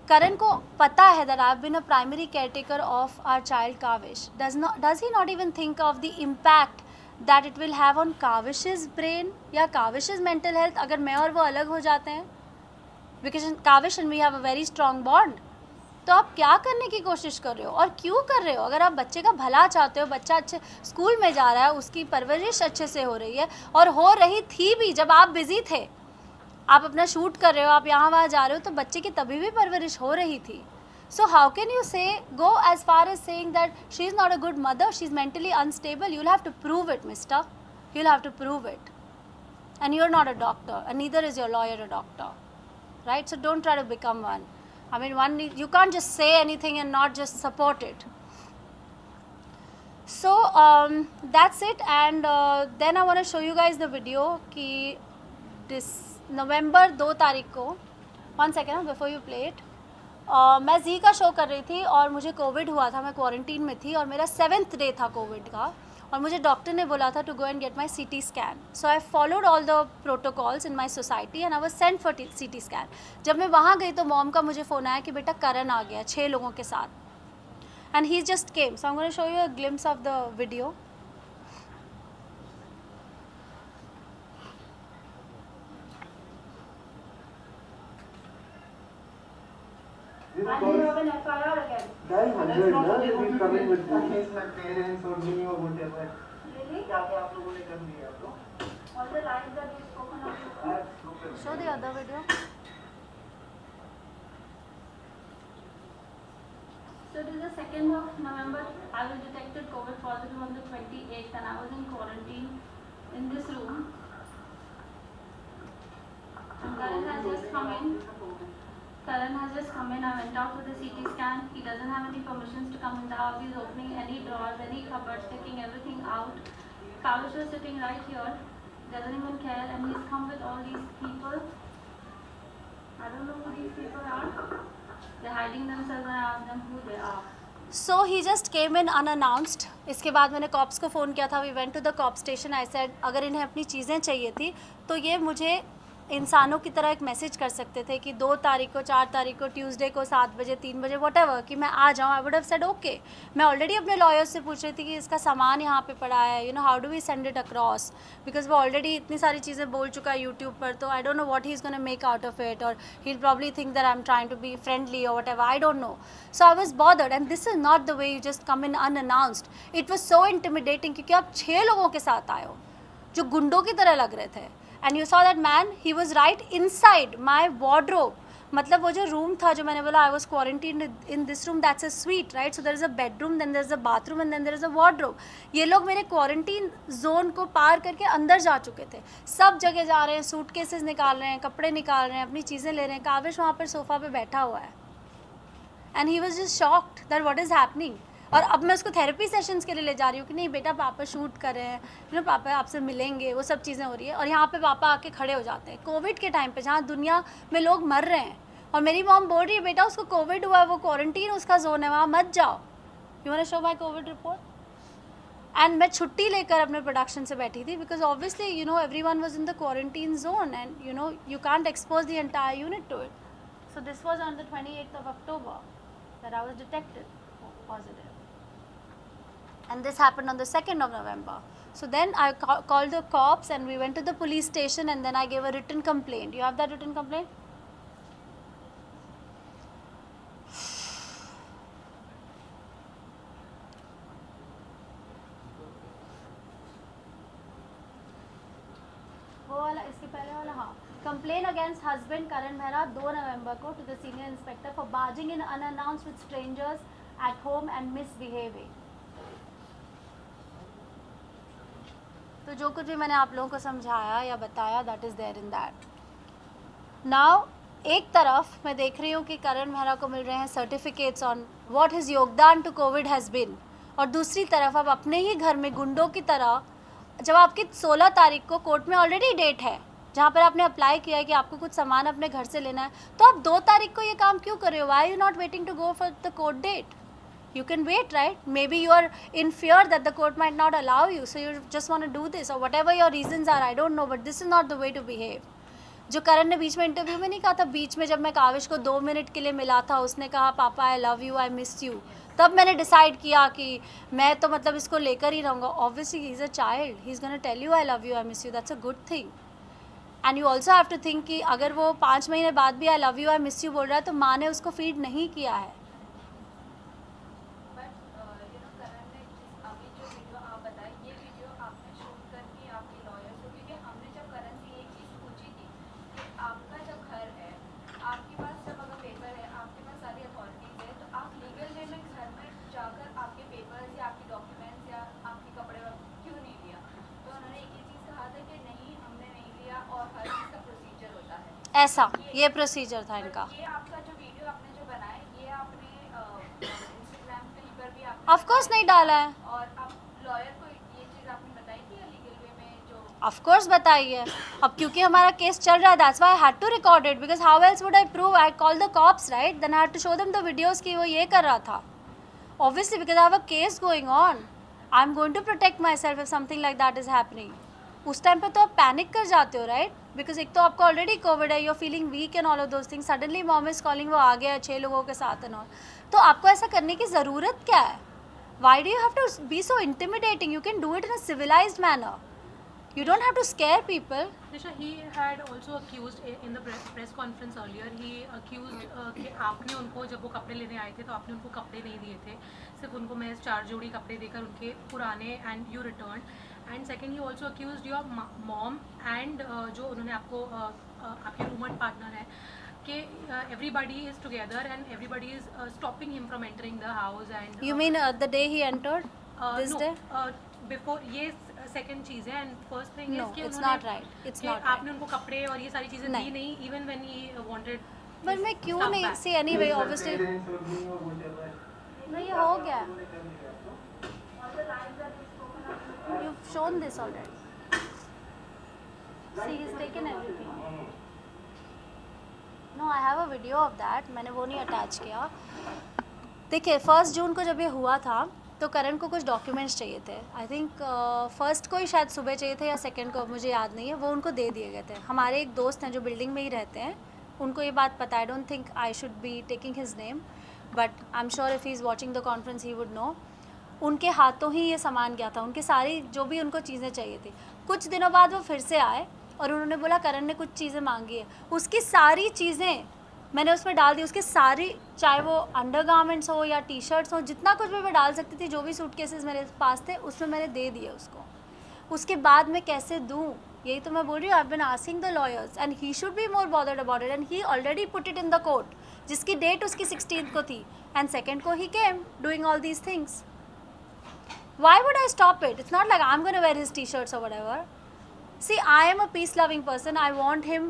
Karan को पता है that I've been a primary caretaker of our child Kavish. Does he not even think of the impact that it will have on Kavish's brain या Kavish's mental health अगर मैं और वो अलग हो जाते हैं? Because Kavish and we have a very strong bond. तो आप क्या करने की कोशिश कर रहे हो और क्यों कर रहे हो? अगर आप बच्चे का भला चाहते हो, बच्चा अच्छे स्कूल में जा रहा है, उसकी परवरिश अच्छे से हो रही है और हो रही थी भी जब आप बिजी थे, आप अपना शूट कर रहे हो, आप यहाँ वहाँ जा रहे हो, तो बच्चे की तभी भी परवरिश हो रही थी. So how can you go as far as saying that she is not a good mother, she is mentally unstable? You'll have to prove it, mister. You'll have to prove it. And you're not a doctor, and neither is your lawyer a doctor, right? So don't try to become one. You can't just say anything and not just support it. So that's it, and then I want to show you guys the video कि this November 2 तारीख को, 1 second before you play it, मैं जी का show कर रही थी और मुझे कोविड हुआ था, मैं क्वारंटीन में थी और मेरा 7th डे था कोविड का और मुझे डॉक्टर ने बोला था to go and get my CT scan. So I followed all the protocols in my society and I was sent for CT scan. जब मैं वहाँ गई तो मॉम का मुझे फ़ोन आया कि बेटा करण आ गया 6 लोगों के साथ. And he just came. So I am gonna show you a glimpse of the video. Guys, 100, no? They will come in with this. My parents or me or whatever. Really? जाके आप लोगों ने कर दिया तो. All the lies that you've spoken of. Show the other video. So it is the 2nd of November. I was detected COVID positive on the 28th and I was in quarantine in this room. And Karan has just come in. Karan has just come in. I went out for the CT scan. He doesn't have any permissions to come in the house. He's opening any drawers, any cupboards, taking everything out. Kavish was sitting right here. Doesn't even care, and he's come with all these people. I don't know who these people are. They're hiding themselves and I asked them who they are. So he just came in unannounced. इसके बाद मैंने cops को phone किया था. We went to the cop station. I said अगर इन्हें अपनी चीज़ें चाहिए थी तो ये मुझे इंसानों की तरह एक मैसेज कर सकते थे कि 2 तारीख को, 4 तारीख को, ट्यूसडे को 7 बजे, 3 बजे, व्हाटएवर, कि मैं आ जाऊँ. I would have said okay. मैं ऑलरेडी अपने लॉयर्स से पूछ रही थी कि इसका सामान यहाँ पे पड़ा है, you know how do we send it across, because वो ऑलरेडी इतनी सारी चीज़ें बोल चुका है यूट्यूब पर. तो I don't know what he is gonna make out of it, और he will probably think that I am trying to be friendly और whatever. I don't know. So I was bothered and this is not the way you just come in unannounced. It was so intimidating क्योंकि आप 6 लोगों के साथ आए हो जो गुंडों की तरह लग रहे थे. And you saw that man, he was right inside my wardrobe. मतलब वो जो रूम था जो मैंने बोला I was quarantined in this room, that's a suite, right? So there is a bedroom, then there is a bathroom and then there is a wardrobe. ये लोग मेरे क्वारंटीन जोन को पार करके अंदर जा चुके थे. सब जगह जा रहे हैं, सूटकेसेस निकाल रहे हैं, कपड़े निकाल रहे हैं, अपनी चीज़ें ले रहे हैं. काविश वहाँ पर सोफ़ा पे बैठा हुआ है. And he was just shocked that what is happening. और अब मैं उसको थेरेपी सेशंस के लिए ले जा रही हूँ कि नहीं बेटा पापा शूट कर रहे हैं, यू नो पापा आपसे मिलेंगे, वो सब चीज़ें हो रही है. और यहाँ पे पापा आके खड़े हो जाते हैं कोविड के टाइम पे जहाँ दुनिया में लोग मर रहे हैं. और मेरी मॉम बोल रही है बेटा उसको कोविड हुआ है, वो क्वारंटीन उसका जोन है, वहाँ मत जाओ. You want to show my Covid report. And मैं छुट्टी लेकर अपने प्रोडक्शन से बैठी थी because obviously you know everyone was in the quarantine zone and you know you can't expose the entire unit to it. So this was on the 28th of October that I was detected positive. And this happened on the 2nd of November. So then I called the cops and we went to the police station and then I gave a written complaint. You have that written complaint? वो वाला इसके पहले वाला. हाँ. Complaint against husband Karan Mehra 2 November को to the senior inspector for barging in unannounced with strangers at home and misbehaving. तो जो कुछ भी मैंने आप लोगों को समझाया या बताया that is there in that. Now एक तरफ मैं देख रही हूँ कि करण मेहरा को मिल रहे हैं सर्टिफिकेट्स ऑन व्हाट हिज योगदान टू कोविड हैज़ बिन, और दूसरी तरफ अब अपने ही घर में गुंडों की तरह, जब आपकी 16 तारीख को कोर्ट में ऑलरेडी डेट है जहाँ पर आपने अप्लाई किया है कि आपको कुछ सामान अपने घर से लेना है, तो आप 2 तारीख को ये काम क्यों कर रहे हो? Why you not waiting to go for the court date? You can wait, right? Maybe you are in fear that the court might not allow you, so you just want to do this or whatever your reasons are. I don't know, but this is not the way to behave. जो करण ने बीच में interview में नहीं कहा था, बीच में जब मैं काविश को 2 मिनट के लिए मिला था, उसने कहा पापा आई love you, I miss you, तब मैंने डिसाइड किया कि मैं तो मतलब इसको लेकर ही रहूँगा. Obviously he is a child, he is gonna tell you I love you, I miss you, that's a good thing. And you also have to think कि अगर वो 5 महीने बाद भी I love you, I miss you बोल रहा है तो माँ ने उसको फीड नहीं किया है. ऐसा ये प्रोसीजर था इनका. ये आपका जो वीडियो आपने जो बनाया ये आपने इंस्टाग्राम पर भी आपने ऑफ कोर्स नहीं डाला है. और आप लॉयर को ये चीज़ आपने बताई थी लीगल वे में जो ऑफ कोर्स बताई है. अब क्योंकि हमारा केस चल रहा है that's why I had to record it because how else would I prove? I call the cops right, then I had to show them the videos कि वो ये कर रहा था. Obviously because I have a case going on. I am going to protect myself if something like that is happening. उस time पे तो आप पैनिक कर जाते हो, राइट? बिकॉज एक तो आपको ऑलरेडी कोविड है, you are feeling weak and all of those things. Suddenly mom is calling, वो आ गया है 6 लोगों के साथ एंड ऑल. तो आपको ऐसा करने की ज़रूरत क्या है? Why do you have to be so intimidating? You can do it in a civilised manner. You don't have to scare people. Nisha, he had also accused in the press conference earlier, he accused कि आपने उनको, जब वो कपड़े लेने आए थे तो आपने उनको कपड़े नहीं दिए थे, सिर्फ उनको महज 4 जोड़ी कपड़े देकर उनके पुराने, and you return. And second, he also accuse your mom and जो उन्होंने आपको आपके रूममेट पार्टनर है कि everybody is together and everybody is stopping him from entering the house. And You mean the day he entered? This day? Before, ये second चीज़ है. And first thing No, is कि it's उन्होंने not right. It's कि not right. आपने उनको कपड़े और ये सारी चीज़ें दी नहीं, इवन व्हेन ही वांटेड. पर मैं क्यों नहीं? सी एनीवे ऑब्वियसली नहीं, ये हो गया. You've shown this already. See, he's taken everything. No, I have a video of that. मैंने वो नहीं अटैच किया. देखिए 1 जून को जब ये हुआ था तो करण को कुछ डॉक्यूमेंट्स चाहिए थे. आई थिंक 1 को ही शायद सुबह चाहिए थे या 2 को, मुझे याद नहीं है. वो उनको दे दिए गए थे. हमारे एक दोस्त हैं जो बिल्डिंग में ही रहते हैं, उनको ये बात पता. I don't think I should be taking his name, but I am sure if he is watching the conference he would know. उनके हाथों ही ये सामान गया था, उनकी सारी जो भी उनको चीज़ें चाहिए थी. कुछ दिनों बाद वो फिर से आए और उन्होंने बोला करण ने कुछ चीज़ें मांगी है. उसकी सारी चीज़ें मैंने उसमें डाल दी. उसके सारी, चाहे वो अंडरगारमेंट्स हो या टी शर्ट्स हो, जितना कुछ भी मैं डाल सकती थी, जो भी सूटकेसेस मेरे पास थे उसमें मैंने दे दिए उसको. उसके बाद मैं कैसे दूँ? यही तो मैं बोल रही हूँ. I have been asking the lawyers and he should be more bothered about it, and he already put it in the court, जिसकी डेट उसकी 16th को थी, एंड 2nd को he came doing all these things. Why would I stop it? It's not like I'm going to wear his t-shirts or whatever. See, I am a peace-loving person. I want him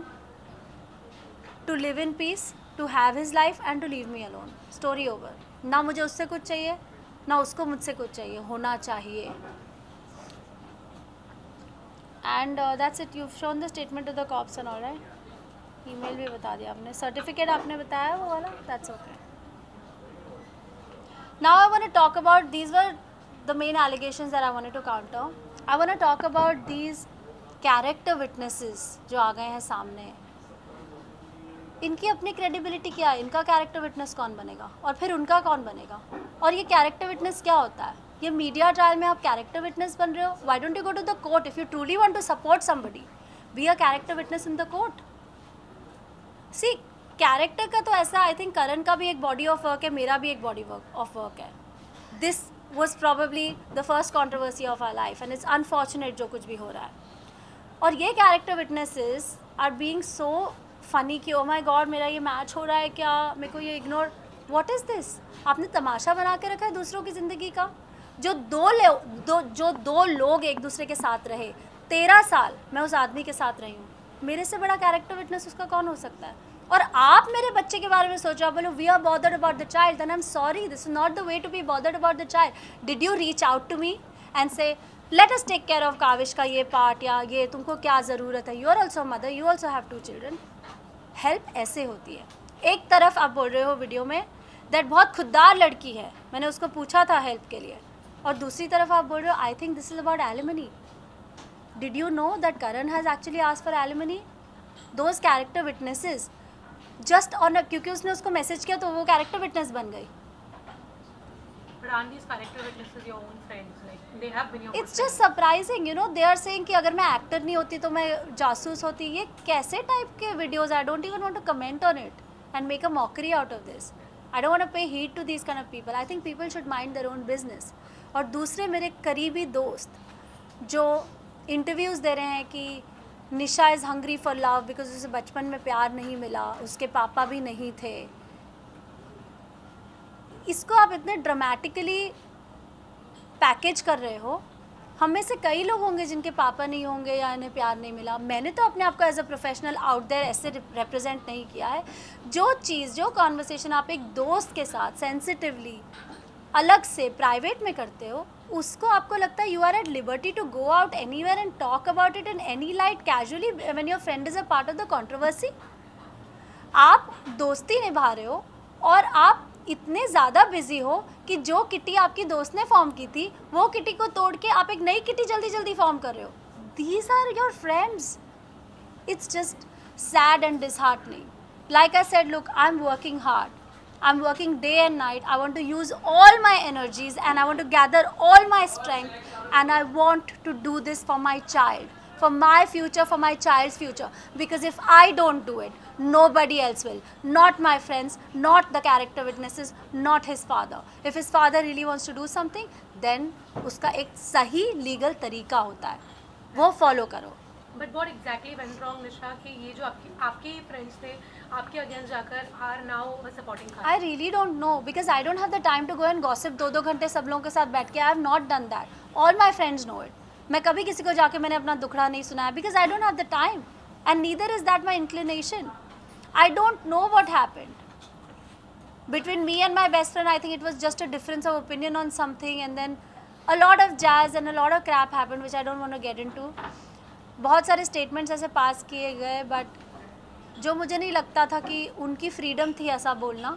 to live in peace, to have his life and to leave me alone. Story over. ना मुझे उससे कुछ चाहिए, ना उसको मुझसे कुछ चाहिए. होना चाहिए. And that's it. You've shown the statement to the cops and all, right? Email भी बता दिया आपने. Certificate आपने बताया वो वाला. That's okay. Now I want to talk about, these were the main allegations that I wanted to counter. I want to talk about these character witnesses जो आ गए हैं सामने. इनकी अपनी क्रेडिबिलिटी क्या है? इनका कैरेक्टर विटनेस कौन बनेगा और फिर उनका कौन बनेगा? और ये कैरेक्टर विटनेस क्या होता है? ये मीडिया ट्रायल में आप कैरेक्टर विटनेस बन रहे हो. Why don't you go to the court if you truly want to support somebody? Be a character witness in the court. See, character का तो ऐसा, आई थिंक करण का भी एक बॉडी ऑफ वर्क है, मेरा भी एक बॉडी ऑफ वर्क है. This was probably the first controversy of our life and it's unfortunate जो कुछ भी हो रहा है. और ये character witnesses are being so funny कि oh my god मेरा ये मैच हो रहा है क्या, मेरे को ये ignore. what is this? आपने तमाशा बना के रखा है दूसरों की ज़िंदगी का. जो दो लोग एक दूसरे के साथ रहे 13 साल, मैं उस आदमी के साथ रही हूँ. मेरे से बड़ा कैरेक्टर विटनेस उसका कौन हो सकता है? और आप मेरे बच्चे के बारे में सोचो, बोलो we are bothered about the child, then I am sorry, this is not the way to be bothered about the child. Did you reach out to me and say let us take care of Kavish का ये part, या ये तुमको क्या ज़रूरत है, you are also mother, you also have 2 children. Help ऐसे होती है. एक तरफ आप बोल रहे हो वीडियो में दैट बहुत खुददार लड़की है, मैंने उसको पूछा था हेल्प के लिए, और दूसरी तरफ आप बोल रहे हो I think this is about alimony. Did you know that Karan has actually asked for alimony? Those character witnesses just on, क्योंकि उसने उसको मैसेज किया तो वो कैरेक्टर विटनेस बन गई. But aren't these character witnesses your own friends? Like they have been your good it's just surprising, you know. They are saying कि अगर मैं एक्टर नहीं होती तो मैं जासूस होती. ये कैसे टाइप के videos? I don't even want to comment on it and make a mockery out of this. I don't want to pay heat to these kind of people. I think people should mind their own business. और दूसरे मेरे करीबी दोस्त जो interviews दे रहे हैं कि Nisha is hungry for love because उसे बचपन में प्यार नहीं मिला, उसके पापा भी नहीं थे. इसको आप इतने ड्रामेटिकली पैकेज कर रहे हो. हम में से कई लोग होंगे जिनके पापा नहीं होंगे या इन्हें प्यार नहीं मिला. मैंने तो अपने आप को as a professional out there ऐसे रिप्रेजेंट नहीं किया है. जो चीज़, जो कॉन्वर्सेशन आप एक दोस्त के साथ सेंसिटिवली अलग से प्राइवेट में करते हो, उसको आपको लगता है you are at liberty to go out anywhere and talk about it in any light casually when your friend is a part of the controversy. आप दोस्ती निभा रहे हो और आप इतने ज़्यादा बिजी हो कि जो किटी आपकी दोस्त ने फॉर्म की थी वो किटी को तोड़ के आप एक नई किटी जल्दी जल्दी फॉर्म कर रहे हो. These are your friends. It's just sad and disheartening. Like I said, look, I'm working hard. I'm working day and night. I want to use all my energies and I want to gather all my strength, and I want to do this for my child, for my future, for my child's future. Because if I don't do it, nobody else will. Not my friends, not the character witnesses, not his father. If his father really wants to do something, then उसका एक सही legal तरीका होता है, वो follow करो. But what exactly went wrong Nisha कि ये जो आपके फ्रेंड्स थे आपके अगेंस्ट जाकर are now supporting Khan? I really don't know because I don't have the time to go and gossip 2-2 घंटे सब लोगों के साथ बैठ के. I have not done that. All my friends know it. मैं कभी किसी को जाके मैंने अपना दुखड़ा नहीं सुनाया because I don't have the time and neither is that my inclination. I don't know what happened. Between me and my best friend, I think it was just a difference of opinion on something and then a lot of jazz and a lot of crap happened which I don't want to get into. बहुत सारे statements ऐसे पास किए गए but जो मुझे नहीं लगता था कि उनकी फ्रीडम थी ऐसा बोलना.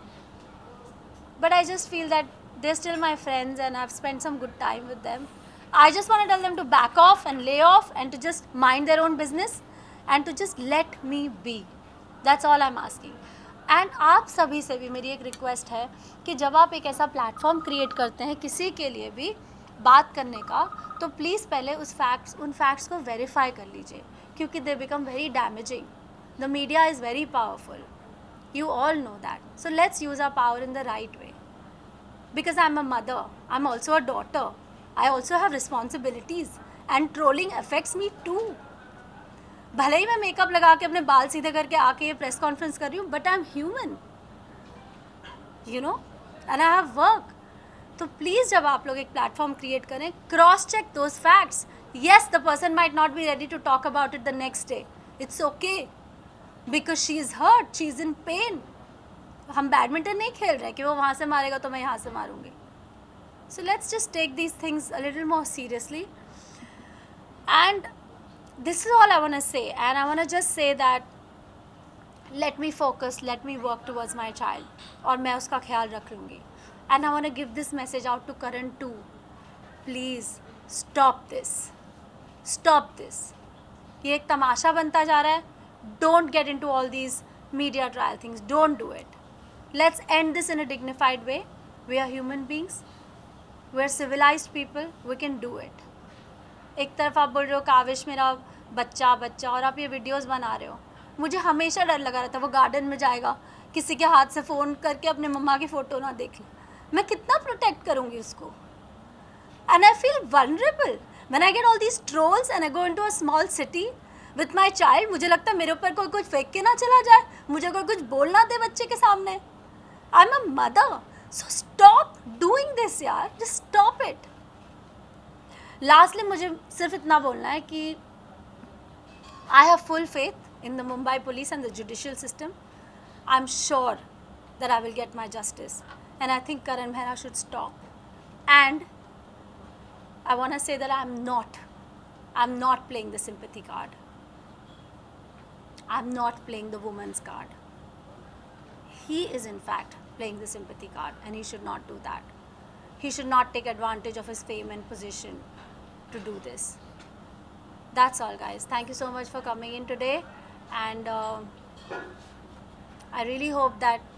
But I just feel that they still my friends and I have spend some good time with them. I just want to tell them to back off and lay off and to just mind their own business and to just let me be. That's all I am asking. एंड आप सभी से भी मेरी एक request है कि जब आप एक ऐसा प्लेटफॉर्म क्रिएट करते हैं किसी के लिए भी बात करने का, तो प्लीज़ पहले उन फैक्ट्स को वेरीफाई कर लीजिए क्योंकि they become very damaging. The media is very powerful. You all know that. So let's use our power in the right way. Because I'm a mother, I'm also a daughter. I also have responsibilities and trolling affects me too. भले ही मैं makeup लगा के अपने बाल सीधे करके आके ये प्रेस कॉन्फ्रेंस कर रही हूँ, but I'm human, you know, and I have work. तो प्लीज़ जब आप लोग एक प्लेटफॉर्म क्रिएट करें, cross check those facts. Yes, the person might not be ready to talk about it the next day. It's okay because she is hurt, she is in pain. हम badminton नहीं खेल रहे कि वो वहाँ से मारेगा तो मैं यहाँ से मारूंगी. So let's just take these things a little more seriously. And this is all I want to say, and I want to just say that let me focus, let me work towards my child, और मैं उसका ख्याल रख लूँगी. And I want to give this message out to Karan too. Please stop this. Stop this. ये एक तमाशा बनता जा रहा है. Don't get into all these media trial things. Don't do it. Let's end this in a dignified way. We are human beings. We are civilized people. We can do it. एक तरफ आप बोल रहे हो काविश मेरा बच्चा और आप ये वीडियोस बना रहे हो. मुझे हमेशा डर लगा रहता है वो गार्डन में जाएगा, किसी के हाथ से फ़ोन करके अपने मम्मा की फ़ोटो ना देख ले. मैं कितना प्रोटेक्ट करूँगी उसको. And I feel vulnerable when I get all these trolls and I go into a small city with my child. मुझे लगता है मेरे ऊपर कोई कुछ फेंक के ना चला जाए, मुझे कोई कुछ बोलना दे बच्चे के सामने. आई am a mother, so stop doing this यार, जस्ट स्टॉप इट. लास्टली मुझे सिर्फ इतना बोलना है कि I have full faith in the Mumbai police and the judicial system. I am sure that I will get my justice. And I think Karan Mehra should stop. And I want to say that I'm not playing the sympathy card. I'm not playing the woman's card. He is in fact playing the sympathy card, and he should not do that. He should not take advantage of his fame and position to do this. That's all, guys. Thank you so much for coming in today, and I really hope that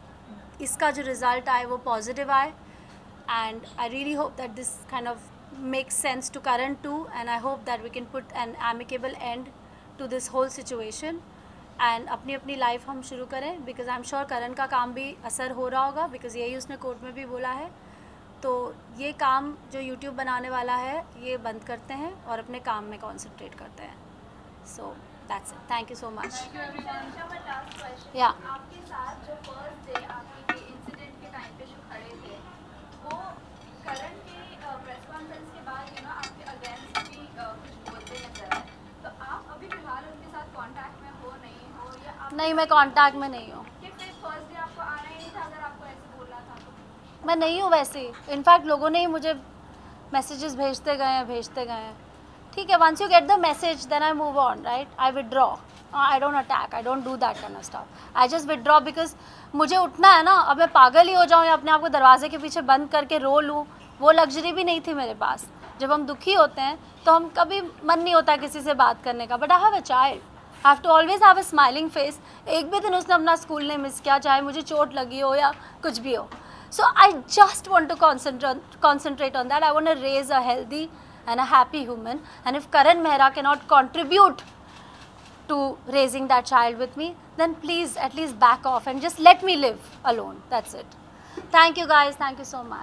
इसका जो result आए वो positive आए. And I really hope that this kind of makes sense to current too, and I hope that we can put an amicable end to this whole situation and अपनी अपनी life हम शुरू करें. Because I am sure Karan का काम भी असर हो रहा होगा, बिकॉज यही उसने कोर्ट में भी बोला है. तो ये काम जो यूट्यूब बनाने वाला है ये बंद करते हैं और अपने काम में कॉन्सेंट्रेट करते हैं. So that's it. Thank you so much. या आपके साथ जो फर्स्ट डे आपके इंसिडेंट के टाइम पे जो खड़े थे वो करण के प्रेस कॉन्फ्रेंस के बाद आपके अगेंस्ट भी कुछ बोलते नजर आए. तो आप अभी फिलहाल उनके साथ कांटेक्ट में हो नहीं हो, या आप नहीं, मैं कांटेक्ट में नहीं हूँ. कि फिर फर्स्ट डे आपको आना ही नहीं था अगर आपको ऐसे बोलना था तो? मैं नहीं हूँ वैसे ही. इनफैक्ट लोगों ने ही मुझे मैसेजेस भेजते गए हैं. ठीक है, once you get the message then I move on, right. I withdraw. I don't attack, I don't do that kind of stuff. I just withdraw because मुझे उठना है ना, अब मैं पागल ही हो जाऊँ या अपने आप को दरवाजे के पीछे बंद करके रो लूँ, वो लग्जरी भी नहीं थी मेरे पास. जब हम दुखी होते हैं तो हम कभी मन नहीं होता किसी से बात करने का. But I have a child, I have to always have a smiling face. एक भी दिन उसने अपना स्कूल नहीं मिस किया, चाहे मुझे चोट लगी हो या कुछ भी हो. So I just want to concentrate on that. I want to raise a healthy and a happy human. And if Karan Mehra cannot contribute to raising that child with me, then please at least back off and just let me live alone. That's it. Thank you guys. Thank you so much.